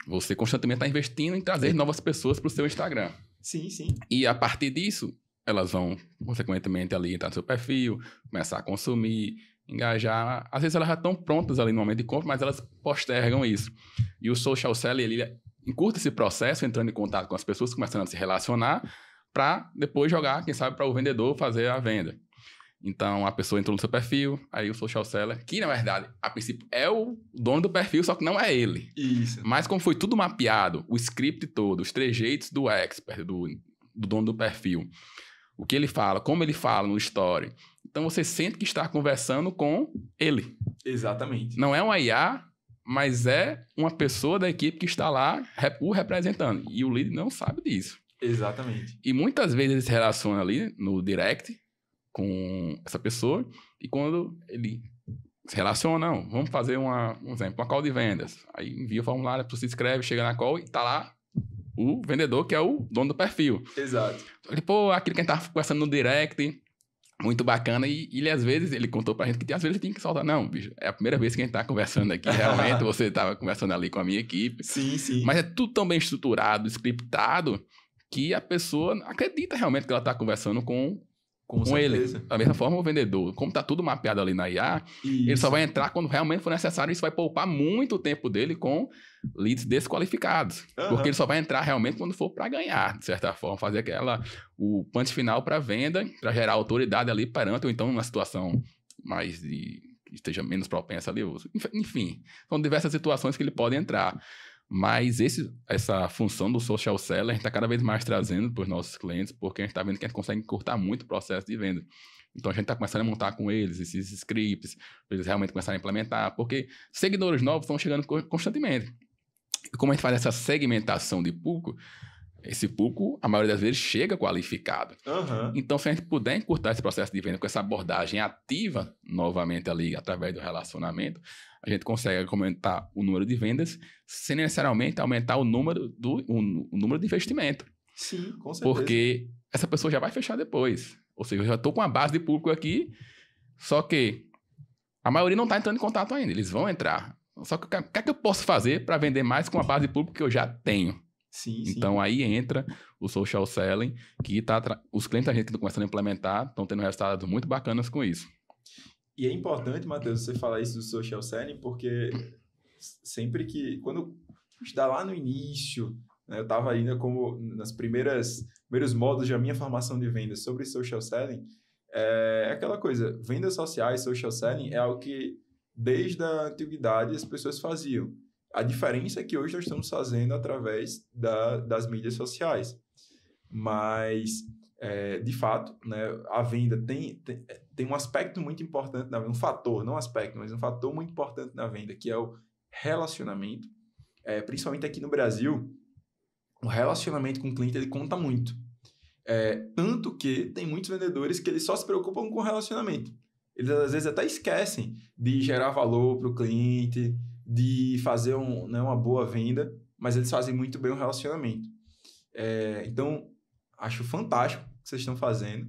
você constantemente está investindo em trazer novas pessoas para o seu Instagram. Sim, sim. E a partir disso, elas vão, consequentemente, ali entrar no seu perfil, começar a consumir, engajar. Às vezes elas já estão prontas ali no momento de compra, mas elas postergam isso. E o social selling, ele encurta esse processo, entrando em contato com as pessoas, começando a se relacionar, para depois jogar, quem sabe, para o vendedor fazer a venda. Então, a pessoa entrou no seu perfil, aí o social seller, que na verdade, a princípio, é o dono do perfil, só que não é ele. Isso. Mas como foi tudo mapeado, o script todo, os trejeitos do expert, do dono do perfil, o que ele fala, como ele fala no story, então você sente que está conversando com ele. Exatamente. Não é uma IA, mas é uma pessoa da equipe que está lá o representando. E o lead não sabe disso. Exatamente. E muitas vezes ele se relaciona ali no direct com essa pessoa, e quando ele se relaciona, não, vamos fazer um exemplo, uma call de vendas. Aí envia o formulário, a pessoa se inscreve, chega na call e tá lá o vendedor, que é o dono do perfil. Exato. Ele, aquilo que a gente tava conversando no direct, muito bacana, e ele às vezes, ele contou pra gente que às vezes ele tem que soltar, não, bicho, é a primeira vez que a gente tá conversando aqui, realmente, você tava conversando ali com a minha equipe. Sim, sim. Mas é tudo tão bem estruturado, scriptado, que a pessoa acredita realmente que ela tá conversando com ele. Da mesma forma, o vendedor, como tá tudo mapeado ali na IA, ele só vai entrar quando realmente for necessário. Isso vai poupar muito tempo dele com leads desqualificados. Porque ele só vai entrar realmente quando for para ganhar, de certa forma. Fazer o punch final para venda, para gerar autoridade ali perante, ou então numa situação mais que esteja menos propensa ali. Enfim, são diversas situações que ele pode entrar. Mas essa função do social seller a gente está cada vez mais trazendo para os nossos clientes, porque a gente está vendo que a gente consegue encurtar muito o processo de venda. Então a gente está começando a montar com eles esses scripts, para eles realmente começarem a implementar, porque seguidores novos estão chegando constantemente. E como a gente faz essa segmentação de público, esse público, a maioria das vezes, chega qualificado. Então, se a gente puder encurtar esse processo de venda com essa abordagem ativa, novamente ali, através do relacionamento, a gente consegue aumentar o número de vendas sem necessariamente aumentar o número de investimento. Sim, com certeza. Porque essa pessoa já vai fechar depois. Ou seja, eu já estou com uma base de público aqui, só que a maioria não está entrando em contato ainda. Eles vão entrar. Só que o que é que eu posso fazer para vender mais com a base de público que eu já tenho? Sim, então, sim. aí entra o social selling, que os clientes da gente que estão começando a implementar estão tendo resultados muito bacanas com isso. E é importante, Matheus, você falar isso do social selling, porque sempre quando a gente está lá no início, né, eu estava ainda como nas primeiros modos da minha formação de vendas sobre social selling, é aquela coisa, vendas sociais, social selling, é algo que desde a antiguidade as pessoas faziam. A diferença é que hoje nós estamos fazendo através das mídias sociais. Mas, de fato, né, a venda tem um aspecto muito importante na venda, um fator, não aspecto, mas um fator muito importante na venda, que é o relacionamento. Principalmente aqui no Brasil, o relacionamento com o cliente ele conta muito. Tanto que tem muitos vendedores que eles só se preocupam com o relacionamento. Eles, às vezes, até esquecem de gerar valor para o cliente, de fazer uma boa venda, mas eles fazem muito bem o relacionamento. Então, acho fantástico o que vocês estão fazendo.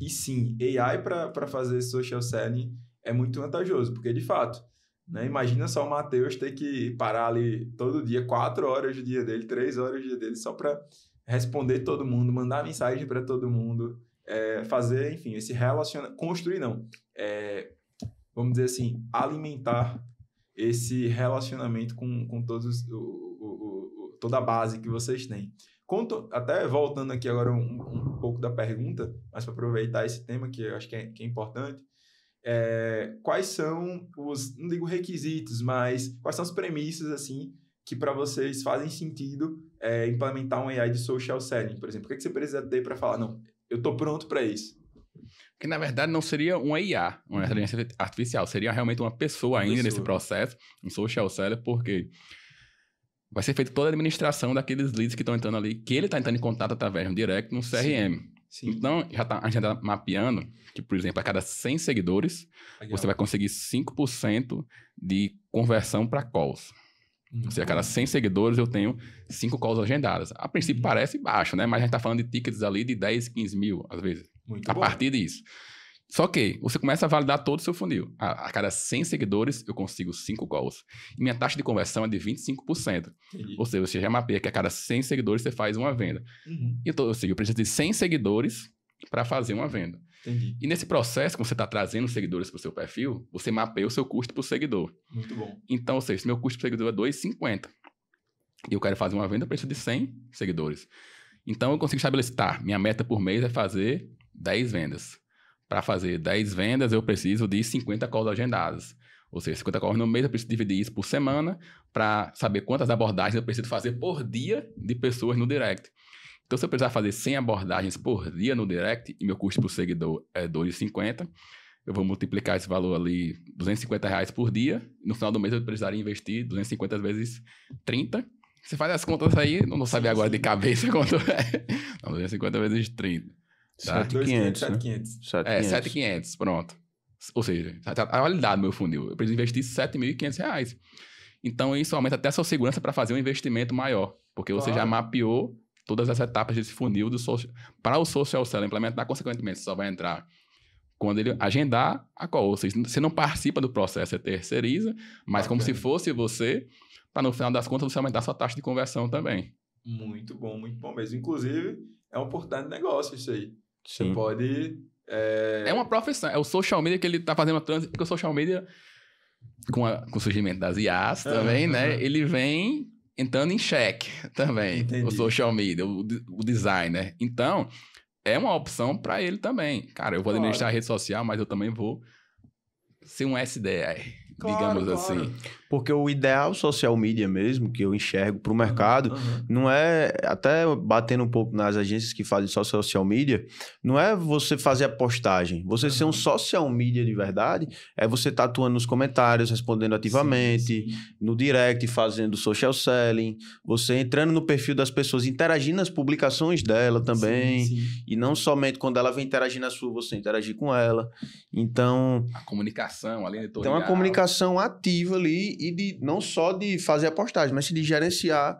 E sim, AI para fazer social selling é muito vantajoso, porque de fato, né, imagina só o Matheus ter que parar ali todo dia, 4 horas do dia dele, 3 horas do dia dele, só para responder todo mundo, mandar mensagem para todo mundo, fazer, enfim, esse relacionamento, construir não, vamos dizer assim, alimentar esse relacionamento com todos toda a base que vocês têm. Até voltando aqui agora um pouco da pergunta, mas para aproveitar esse tema que eu acho que é importante, quais são os, não digo requisitos, mas quais são as premissas assim que para vocês fazem sentido implementar um AI de social selling, por exemplo? O que você precisa ter para falar, não, eu estou pronto para isso? Que na verdade não seria uma IA, uma inteligência artificial, seria realmente uma pessoa ainda nesse processo, um social seller, porque vai ser feita toda a administração daqueles leads que estão entrando ali, que ele está entrando em contato através do direct no CRM. Sim. Então, a gente está mapeando que, por exemplo, a cada 100 seguidores, legal, você vai conseguir 5% de conversão para calls. Ou seja, a cada 100 seguidores eu tenho 5 calls agendadas. A princípio parece baixo, né? Mas a gente está falando de tickets ali de 10, 15 mil, às vezes. Muito bom. Partir disso. Só que você começa a validar todo o seu funil. A cada 100 seguidores eu consigo 5 calls. E minha taxa de conversão é de 25%. Entendi. Ou seja, você já mapeia que a cada 100 seguidores você faz uma venda. Então, ou seja, eu preciso de 100 seguidores para fazer uma venda. Entendi. E nesse processo, quando você está trazendo seguidores para o seu perfil, você mapeia o seu custo por seguidor. Muito bom. Então, ou seja, se meu custo por seguidor é R$2,50 e eu quero fazer uma venda, eu preciso de 100 seguidores. Então, eu consigo estabelecer, minha meta por mês é fazer 10 vendas. Para fazer 10 vendas, eu preciso de 50 calls agendadas. Ou seja, 50 calls no mês, eu preciso dividir isso por semana para saber quantas abordagens eu preciso fazer por dia de pessoas no direct. Então, se eu precisar fazer 100 abordagens por dia no direct e meu custo por seguidor é R$2,50, eu vou multiplicar esse valor ali, R$250 por dia. No final do mês, eu precisaria investir 250 vezes 30. Você faz as contas aí, não sabe agora de cabeça quanto é. Não, 250 vezes 30. Tá? 7.500, né? 7.500, pronto. Ou seja, a validade do meu funil. Eu preciso investir R$7.500. Então, isso aumenta até a sua segurança para fazer um investimento maior. Porque você já mapeou todas as etapas desse funil para o social seller implementar. Consequentemente, você só vai entrar quando ele agendar a call. Ou seja, você não participa do processo, você terceiriza, mas como se fosse você, para no final das contas você aumentar a sua taxa de conversão também. Muito bom mesmo. Inclusive, é uma oportunidade de negócio isso aí. Sim. Você pode... É uma profissão. É o social media que ele está fazendo a transição, porque o social media, com o surgimento das IAs também, né? Ele vem entrando em xeque também. Entendi. O social media, o design, né? Então, é uma opção para ele também. Cara, eu vou administrar a rede social, mas eu também vou ser um SDR, digamos assim. Porque o ideal social media mesmo, que eu enxergo para o mercado, não é, até batendo um pouco nas agências que fazem só social media, não é você fazer a postagem. Você ser um social media de verdade, é você estar atuando nos comentários, respondendo ativamente, no direct, fazendo social selling, você entrando no perfil das pessoas, interagindo nas publicações dela também, e não somente quando ela vem interagir na sua, você interagir com ela. Então... a comunicação, além de tem uma comunicação ativa ali, e não só de fazer a postagem, mas de gerenciar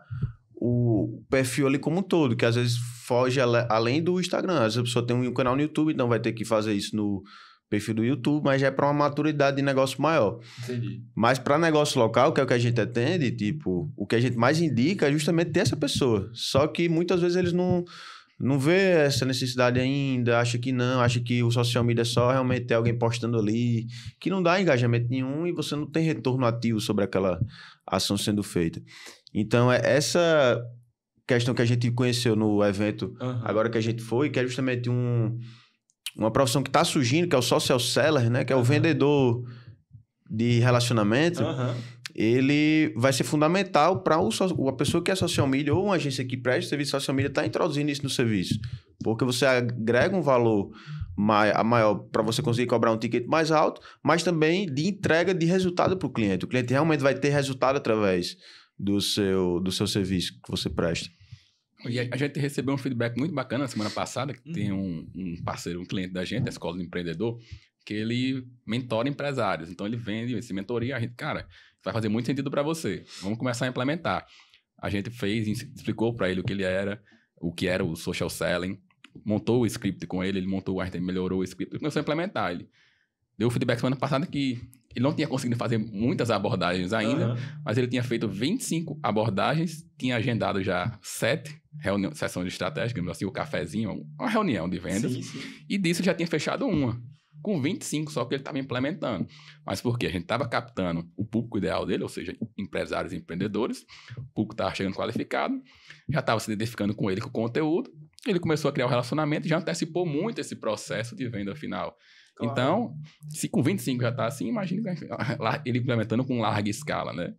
o perfil ali como um todo, que às vezes foge além do Instagram. Às vezes a pessoa tem um canal no YouTube, então vai ter que fazer isso no perfil do YouTube, mas já é para uma maturidade de negócio maior. Entendi. Mas para negócio local, que é o que a gente atende, tipo, o que a gente mais indica é justamente ter essa pessoa. Só que muitas vezes eles não vê essa necessidade ainda, acha que o social media é só realmente ter alguém postando ali, que não dá engajamento nenhum e você não tem retorno ativo sobre aquela ação sendo feita. Então, é essa questão que a gente conheceu no evento, agora que a gente foi, que é justamente uma profissão que está surgindo, que é o social seller, né? Que é o vendedor de relacionamento. Ele vai ser fundamental para a pessoa que é social media ou uma agência que presta serviço social media estar introduzindo isso no serviço. Porque você agrega um valor maior para você conseguir cobrar um ticket mais alto, mas também de entrega de resultado para o cliente. O cliente realmente vai ter resultado através do seu serviço que você presta. E a gente recebeu um feedback muito bacana na semana passada, que tem um parceiro, um cliente da gente, da Escola do Empreendedor, que ele mentora empresários. Então, ele vende esse mentoria. A gente, cara, vai fazer muito sentido para você. Vamos começar a implementar. A gente explicou para ele o que era o social selling, montou o script com ele, a gente melhorou o script e começou a implementar. Ele deu o feedback semana passada que Ele não tinha conseguido fazer muitas abordagens ainda, mas ele tinha feito 25 abordagens, tinha agendado já 7 sessões de estratégia, digamos assim, o cafezinho, uma reunião de vendas, Sim. e disso já tinha fechado uma, com 25 só que ele estava implementando. Mas por quê? A gente estava captando o público ideal dele, ou seja, empresários e empreendedores, o público estava chegando qualificado, já estava se identificando com ele, com o conteúdo, ele começou a criar um relacionamento e já antecipou muito esse processo de venda final. Claro. Então, se com 25 já está assim, imagina ele implementando com larga escala, né?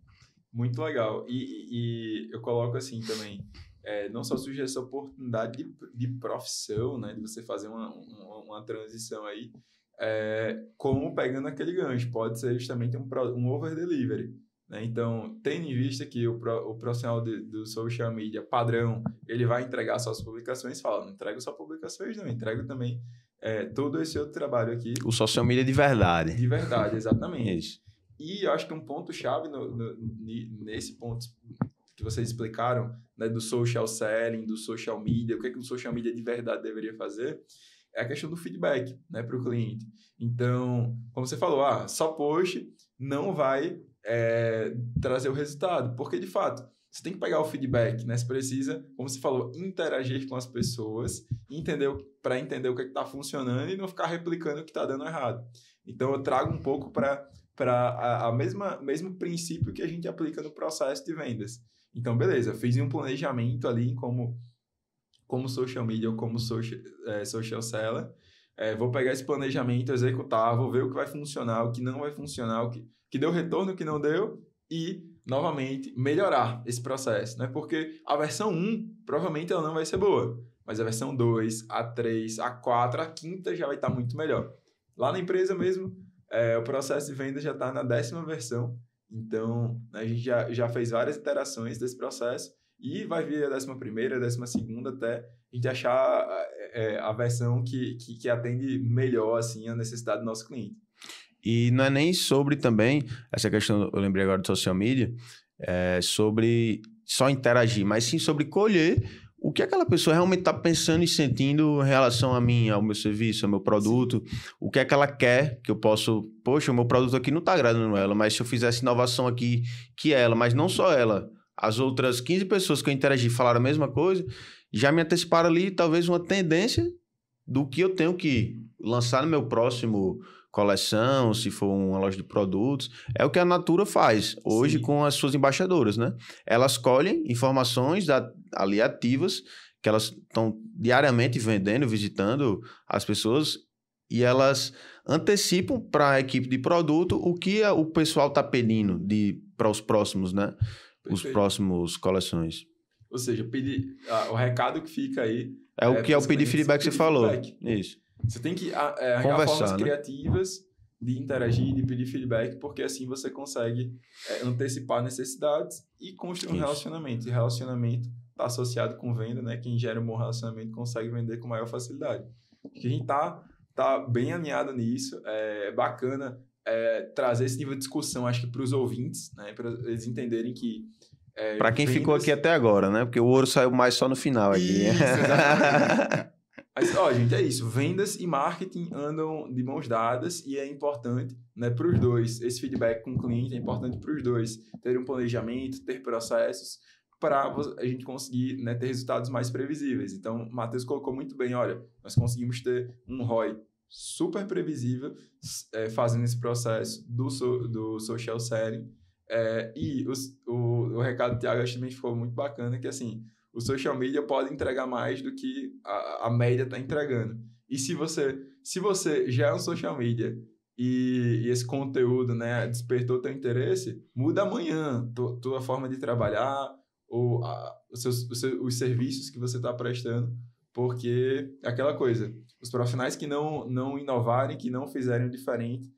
Muito legal. E eu coloco assim também, não só surge essa oportunidade de profissão, né, de você fazer uma transição aí, como pegando aquele gancho, pode ser justamente um over-delivery. Né? Então, tendo em vista que o profissional do social media padrão, ele vai entregar suas publicações, fala, não entrego só publicações, não, entrego também todo esse outro trabalho aqui. O social media de verdade. De verdade, exatamente. Isso. E eu acho que um ponto-chave nesse ponto que vocês explicaram, né, do social selling, do social media, o que o social media de verdade deveria fazer, é a questão do feedback, né, para o cliente. Então, como você falou, só post não vai trazer o resultado, porque de fato você tem que pegar o feedback, né? Você precisa, como você falou, interagir com as pessoas, para entender o que está funcionando e não ficar replicando o que está dando errado. Então eu trago um pouco para mesmo princípio que a gente aplica no processo de vendas. Então, beleza, fiz um planejamento ali como social media ou como social seller. Vou pegar esse planejamento, executar, vou ver o que vai funcionar, o que não vai funcionar, o que deu retorno, o que não deu, e, novamente, melhorar esse processo, né? Porque a versão 1, provavelmente ela não vai ser boa, mas a versão 2, a 3, a 4, a 5ª já vai estar muito melhor. Lá na empresa mesmo, o processo de venda já está na 10ª versão, então a gente já fez várias iterações desse processo, e vai vir a 11ª, a 12ª, até a gente achar a versão que atende melhor assim, a necessidade do nosso cliente. E não é nem sobre também, essa questão, eu lembrei agora do social media, sobre só interagir, mas sim sobre colher o que aquela pessoa realmente está pensando e sentindo em relação a mim, ao meu serviço, ao meu produto, o que é que ela quer, que eu posso... Poxa, o meu produto aqui não está agradando ela, mas se eu fizesse inovação aqui, que ela, mas não só ela, as outras 15 pessoas que eu interagi falaram a mesma coisa, já me anteciparam ali talvez uma tendência do que eu tenho que lançar no meu próximo coleção, se for uma loja de produtos. É o que a Natura faz hoje. Sim. Com as suas embaixadoras, né? Elas colhem informações ali ativas, que elas estão diariamente vendendo, visitando as pessoas, e elas antecipam para a equipe de produto o que o pessoal está pedindo para os próximos, né? Perfeito. Os próximos coleções. Ou seja, o recado que fica aí... o que é o pedir feedback que você falou. Isso. Você tem que arranjar formas criativas de interagir, de pedir feedback, porque assim você consegue antecipar necessidades e construir um relacionamento. E relacionamento está associado com venda, né? Quem gera um bom relacionamento consegue vender com maior facilidade. Acho que a gente tá bem alinhado nisso. É bacana trazer esse nível de discussão, acho que para os ouvintes, né? Para eles entenderem que para quem ficou aqui até agora, né? Porque o ouro saiu mais só no final aqui. Isso, exatamente. Mas, gente, é isso. Vendas e marketing andam de mãos dadas e é importante, né, para os dois. Esse feedback com o cliente é importante para os dois. Ter um planejamento, ter processos para a gente conseguir, né, ter resultados mais previsíveis. Então, o Matheus colocou muito bem, olha, nós conseguimos ter um ROI super previsível fazendo esse processo do social selling. E o recado do Thiago também ficou muito bacana, que assim, o social media pode entregar mais do que a média está entregando. E se você já é um social media e esse conteúdo, né, despertou teu interesse, muda amanhã tua forma de trabalhar ou os serviços que você está prestando, porque é aquela coisa, os profissionais que não inovarem, que não fizerem diferente,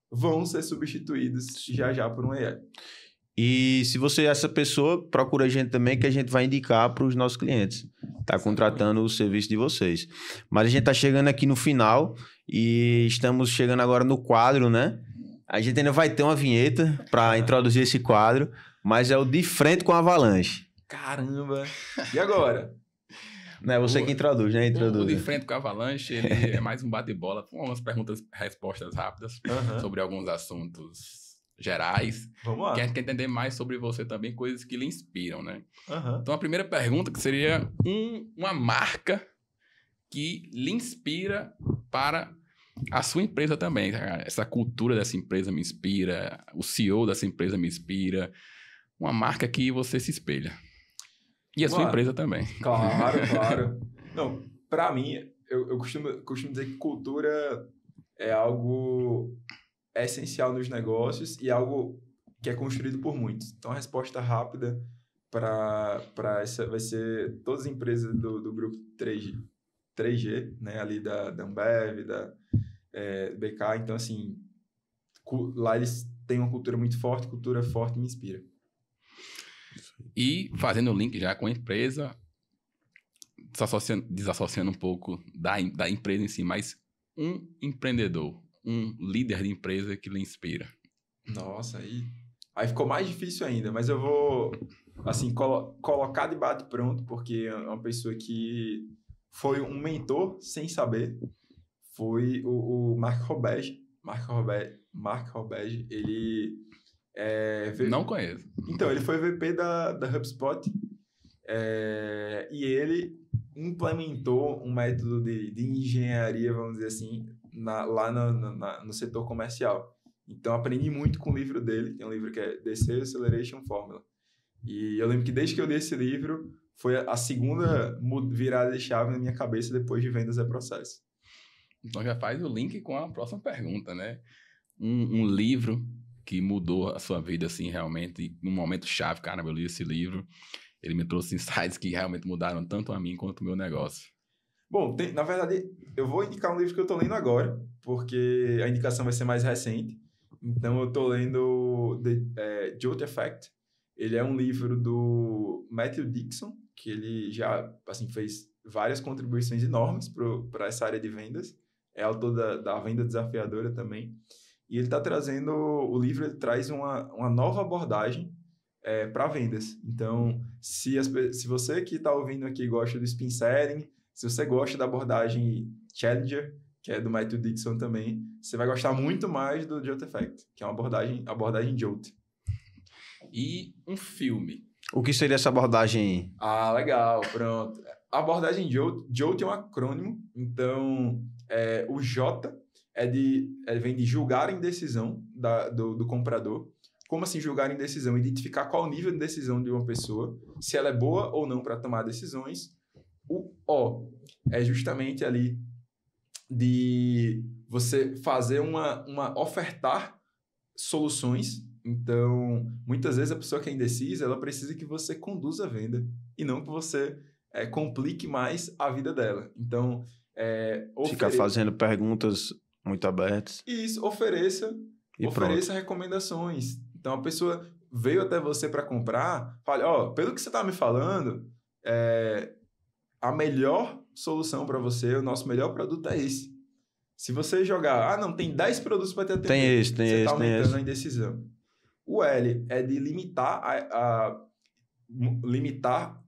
vão ser substituídos já por um AI. E se você é essa pessoa, procura a gente também, que a gente vai indicar para os nossos clientes. Tá contratando o serviço de vocês. Mas a gente tá chegando aqui no final e estamos chegando agora no quadro, né? A gente ainda vai ter uma vinheta para introduzir esse quadro, mas é o De Frente com a Avalanche. Caramba! E agora? Não é você que introduz, né? O Introduz. De Frente com a Avalanche, ele é mais um bate-bola com umas perguntas, respostas rápidas sobre alguns assuntos gerais. Vamos lá. Que a gente quer entender mais sobre você também, coisas que lhe inspiram, né? Aham. Então, a primeira pergunta que seria uma marca que lhe inspira para a sua empresa também. Essa cultura dessa empresa me inspira, o CEO dessa empresa me inspira. Uma marca que você se espelha. E a sua empresa também. Claro, claro. Não, pra mim, eu costumo dizer que cultura é algo essencial nos negócios e algo que é construído por muitos. Então, a resposta rápida para essa vai ser todas as empresas do grupo 3G, né? Ali da Ambev, da BK. Então, assim, lá eles têm uma cultura muito forte, cultura forte me inspira. E fazendo o link já com a empresa, desassociando um pouco da empresa em si, mas um empreendedor, um líder de empresa que lhe inspira. Nossa, aí ficou mais difícil ainda, mas eu vou, assim, colocar de bate-pronto, porque é uma pessoa que foi um mentor sem saber, foi o Mark Roberge. Mark Roberge, ele... Não conheço. Então, ele foi VP da HubSpot e ele implementou um método de engenharia, vamos dizer assim, lá no setor comercial. Então, aprendi muito com o livro dele. Tem um livro que é The Sales Acceleration Formula. E eu lembro que desde que eu li esse livro, foi a segunda virada de chave na minha cabeça depois de Vendas é Processo. Então, já faz o link com a próxima pergunta, né? Um livro que mudou a sua vida, assim, realmente, num momento chave. Cara, eu li esse livro, ele me trouxe insights que realmente mudaram tanto a mim quanto o meu negócio. Bom, na verdade, eu vou indicar um livro que eu tô lendo agora, porque a indicação vai ser mais recente. Então, eu tô lendo Jolt Effect. Ele é um livro do Matthew Dixon, que ele já, assim, fez várias contribuições enormes para essa área de vendas. É autor da Venda Desafiadora também. E ele está trazendo, o livro ele traz uma nova abordagem para vendas. Então, se você que está ouvindo aqui gosta do Spin Selling, se você gosta da abordagem Challenger, que é do Matthew Dixon também, você vai gostar muito mais do Jolt Effect, que é uma abordagem Jolt. E um filme. O que seria essa abordagem? Ah, legal, pronto. A abordagem Jolt é um acrônimo, então o J vem de julgar a indecisão do comprador. Como assim julgar a indecisão? Identificar qual o nível de decisão de uma pessoa, se ela é boa ou não para tomar decisões. O O é justamente ali de você fazer ofertar soluções. Então, muitas vezes a pessoa que é indecisa, ela precisa que você conduza a venda e não que você complique mais a vida dela. Então, ficar fazendo perguntas muito abertas. Isso, ofereça recomendações. Então, a pessoa veio até você para comprar, fala, pelo que você está me falando, a melhor solução para você, o nosso melhor produto é esse. Se você jogar, não, tem 10 produtos para ter atendimento, você está aumentando a indecisão. O L é de limitar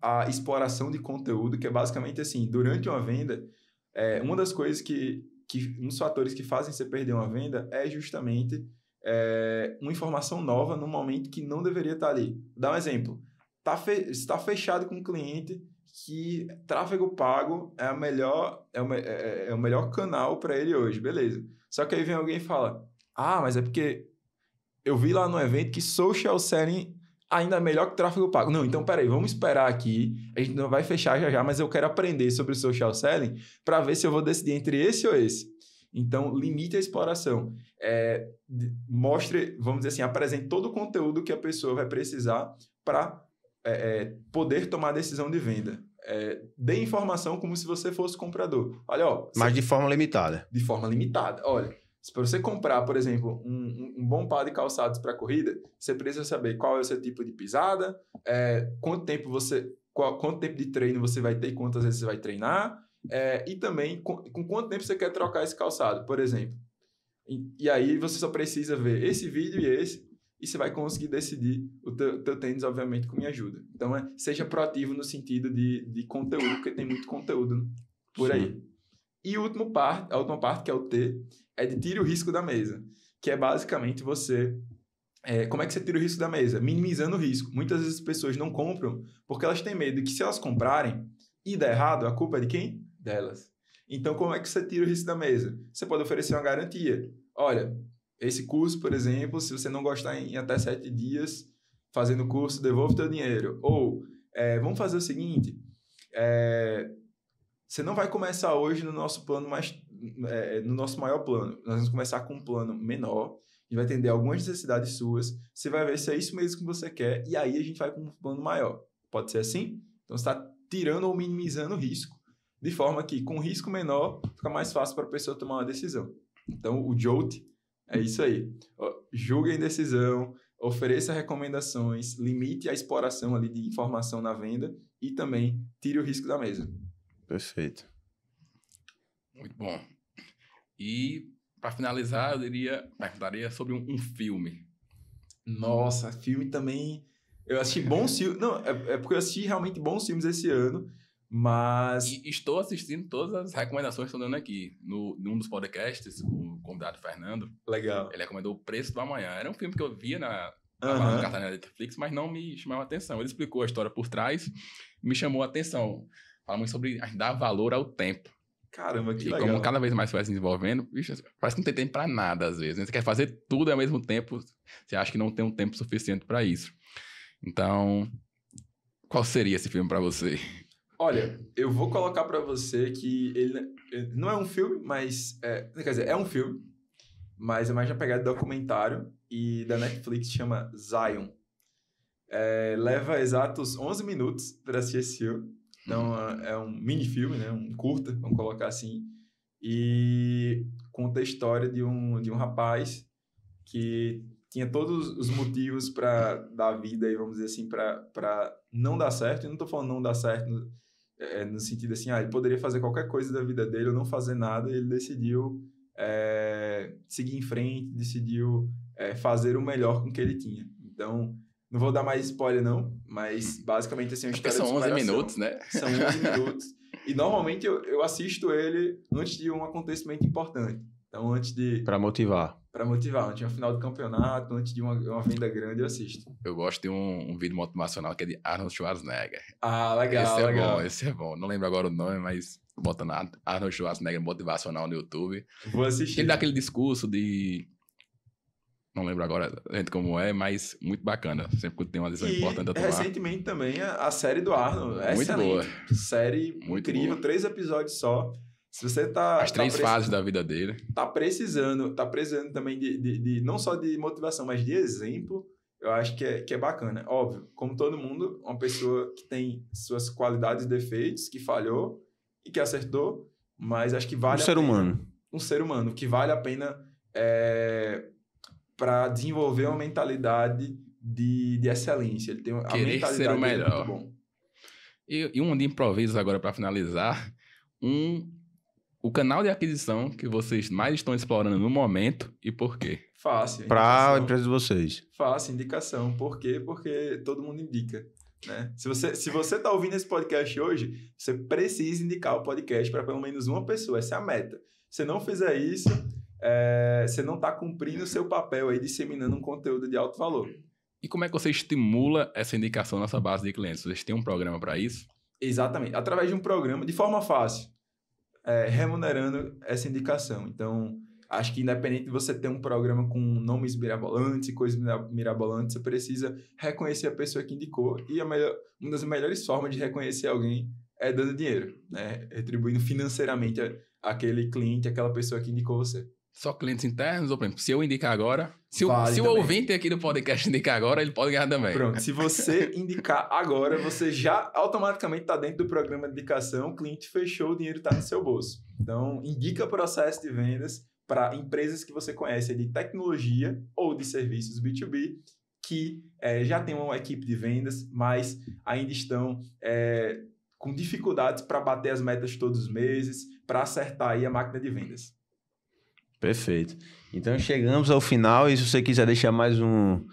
a exploração de conteúdo, que é basicamente assim, durante uma venda, uma das coisas um dos fatores que fazem você perder uma venda é justamente uma informação nova no momento que não deveria estar ali. Vou dar um exemplo. Está fechado com um cliente que tráfego pago é o melhor canal para ele hoje, beleza. Só que aí vem alguém e fala, mas é porque eu vi lá no evento que social selling ainda é melhor que tráfego pago. Não, então peraí, vamos esperar aqui, a gente não vai fechar já, mas eu quero aprender sobre o social selling para ver se eu vou decidir entre esse ou esse. Então, limite a exploração. Mostre, vamos dizer assim, apresente todo o conteúdo que a pessoa vai precisar para poder tomar a decisão de venda. Dê informação como se você fosse comprador. Olha, mas de forma limitada. De forma limitada. Olha, se para você comprar, por exemplo, um bom par de calçados para corrida, você precisa saber qual é o seu tipo de pisada, quanto tempo de treino você vai ter e quantas vezes você vai treinar, e também com quanto tempo você quer trocar esse calçado, por exemplo. E aí você só precisa ver esse vídeo e esse, e você vai conseguir decidir o teu tênis, obviamente, com minha ajuda. Então, seja proativo no sentido de conteúdo, porque tem muito conteúdo por aí. E a última parte, que é o T, é de tire o risco da mesa, que é basicamente você... como é que você tira o risco da mesa? Minimizando o risco. Muitas vezes as pessoas não compram porque elas têm medo de que se elas comprarem e der errado, a culpa é de quem? Delas. Então, como é que você tira o risco da mesa? Você pode oferecer uma garantia. Olha, esse curso, por exemplo, se você não gostar em até 7 dias fazendo o curso, devolve o teu dinheiro. Ou, vamos fazer o seguinte, você não vai começar hoje no nosso plano no nosso maior plano. Nós vamos começar com um plano menor, a gente vai entender algumas necessidades suas, você vai ver se é isso mesmo que você quer, e aí a gente vai para um plano maior. Pode ser assim? Então, você está tirando ou minimizando o risco, de forma que, com risco menor, fica mais fácil para a pessoa tomar uma decisão. Então, o Jolt é isso aí. Julgue a indecisão, ofereça recomendações, limite a exploração ali de informação na venda e também tire o risco da mesa. Perfeito. Muito bom. E, para finalizar, eu perguntaria sobre um filme. Nossa, filme também... Eu assisti bons filmes... Não, é porque eu assisti realmente bons filmes esse ano, mas... E estou assistindo todas as recomendações que estão dando aqui. Num dos podcasts, o convidado Fernando... Legal. Ele recomendou O Preço do Amanhã. Era um filme que eu via na cartaz da Netflix, mas não me chamava atenção. Ele explicou a história por trás, me chamou a atenção. Fala muito sobre dar valor ao tempo. Caramba, que legal. E como cada vez mais você vai se desenvolvendo, parece que não tem tempo para nada às vezes. Né? Você quer fazer tudo ao mesmo tempo, você acha que não tem um tempo suficiente para isso. Então, qual seria esse filme para você? Olha, eu vou colocar para você que ele não é um filme, mas... quer dizer, é um filme, mas é mais uma pegada de documentário e da Netflix, chama Zion. Leva exatos 11 minutos para assistir esse filme. Então, é um mini-filme, né? Um curta, vamos colocar assim. E conta a história de um rapaz que tinha todos os motivos para dar vida, aí, vamos dizer assim, para não dar certo. E não estou falando não dar certo no sentido assim, ele poderia fazer qualquer coisa da vida dele ou não fazer nada. Ele decidiu seguir em frente, decidiu fazer o melhor com o que ele tinha. Então... Não vou dar mais spoiler, não, mas basicamente assim, uma história de superação. São 11 minutos, né? São 11 minutos. E normalmente eu assisto ele antes de um acontecimento importante. Então, antes de... Para motivar. Antes de uma final do campeonato, antes de uma venda grande, eu assisto. Eu gosto de um vídeo motivacional que é de Arnold Schwarzenegger. Ah, legal, Esse é bom. Não lembro agora o nome, mas bota na Arnold Schwarzenegger motivacional no YouTube. Vou assistir. Ele dá aquele discurso de... Não lembro agora como é, mas muito bacana. Sempre que tem uma decisão importante a tomar. Recentemente também a série do Arnold. Muito excelente. Boa. Série muito incrível, boa. 3 episódios só. Se você tá... As 3 fases da vida dele. Tá precisando também de não só de motivação, mas de exemplo, eu acho que é bacana. Óbvio, como todo mundo, uma pessoa que tem suas qualidades e defeitos, que falhou e que acertou, mas acho que vale a pena... Um ser humano, que vale a pena... para desenvolver uma mentalidade de excelência. Ele tem a querer mentalidade ser o melhor. Muito bom. E um de improviso agora para finalizar, o canal de aquisição que vocês mais estão explorando no momento e por quê? Fácil. Para a empresa de vocês. Fácil, indicação. Por quê? Porque todo mundo indica. Né? Se você está ouvindo esse podcast hoje, você precisa indicar o podcast para pelo menos uma pessoa. Essa é a meta. Se não fizer isso... você não está cumprindo o seu papel aí, disseminando um conteúdo de alto valor. E como é que você estimula essa indicação na sua base de clientes? Vocês têm um programa para isso? Exatamente. Através de um programa, de forma fácil, remunerando essa indicação. Então, acho que independente de você ter um programa com nomes mirabolantes e coisas mirabolantes, você precisa reconhecer a pessoa que indicou. E uma das melhores formas de reconhecer alguém é dando dinheiro, né? Retribuindo financeiramente aquele cliente, aquela pessoa que indicou você. Só clientes internos? Ou, por exemplo, se eu indicar agora... Se o ouvinte aqui do podcast indicar agora, ele pode ganhar também. Pronto. Se você indicar agora, você já automaticamente está dentro do programa de indicação, o cliente fechou, o dinheiro está no seu bolso. Então, indica processo de vendas para empresas que você conhece de tecnologia ou de serviços B2B que já tem uma equipe de vendas, mas ainda estão com dificuldades para bater as metas todos os meses, para acertar aí a máquina de vendas. Perfeito. Então chegamos ao final e se você quiser deixar mais um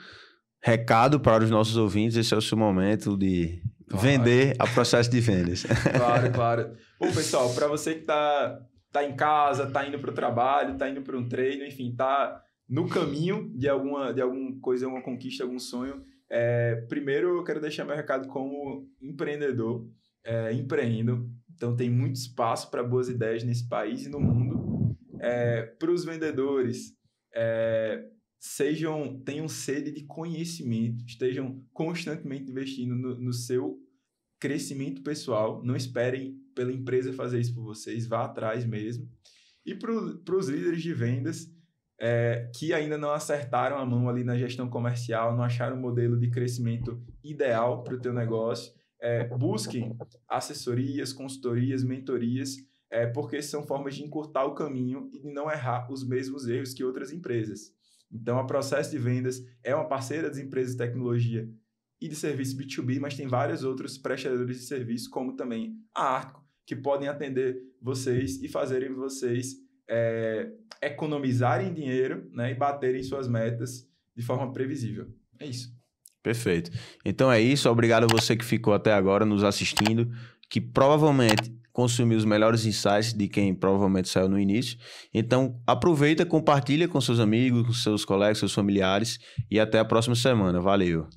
recado para os nossos ouvintes, esse é o seu momento de vender a processo de vendas. Claro, claro. Bom, pessoal, para você que tá em casa, tá indo para o trabalho, tá indo para um treino, enfim, tá no caminho de alguma coisa, alguma conquista, algum sonho, primeiro eu quero deixar meu recado como empreendedor, empreendo. Então tem muito espaço para boas ideias nesse país e no mundo. Para os vendedores, tenham sede de conhecimento, estejam constantemente investindo no seu crescimento pessoal, não esperem pela empresa fazer isso por vocês, vá atrás mesmo. E para os líderes de vendas que ainda não acertaram a mão ali na gestão comercial, não acharam o modelo de crescimento ideal para o teu negócio, busquem assessorias, consultorias, mentorias, porque são formas de encurtar o caminho e de não errar os mesmos erros que outras empresas. Então, a Processo de Vendas é uma parceira das empresas de tecnologia e de serviço B2B, mas tem vários outros prestadores de serviço, como também a Artco, que podem atender vocês e fazerem vocês economizarem dinheiro, né, e baterem suas metas de forma previsível. É isso. Perfeito. Então é isso. Obrigado a você que ficou até agora nos assistindo, que provavelmente consumiu os melhores insights de quem provavelmente saiu no início. Então aproveita, compartilha com seus amigos, com seus colegas, seus familiares e até a próxima semana. Valeu!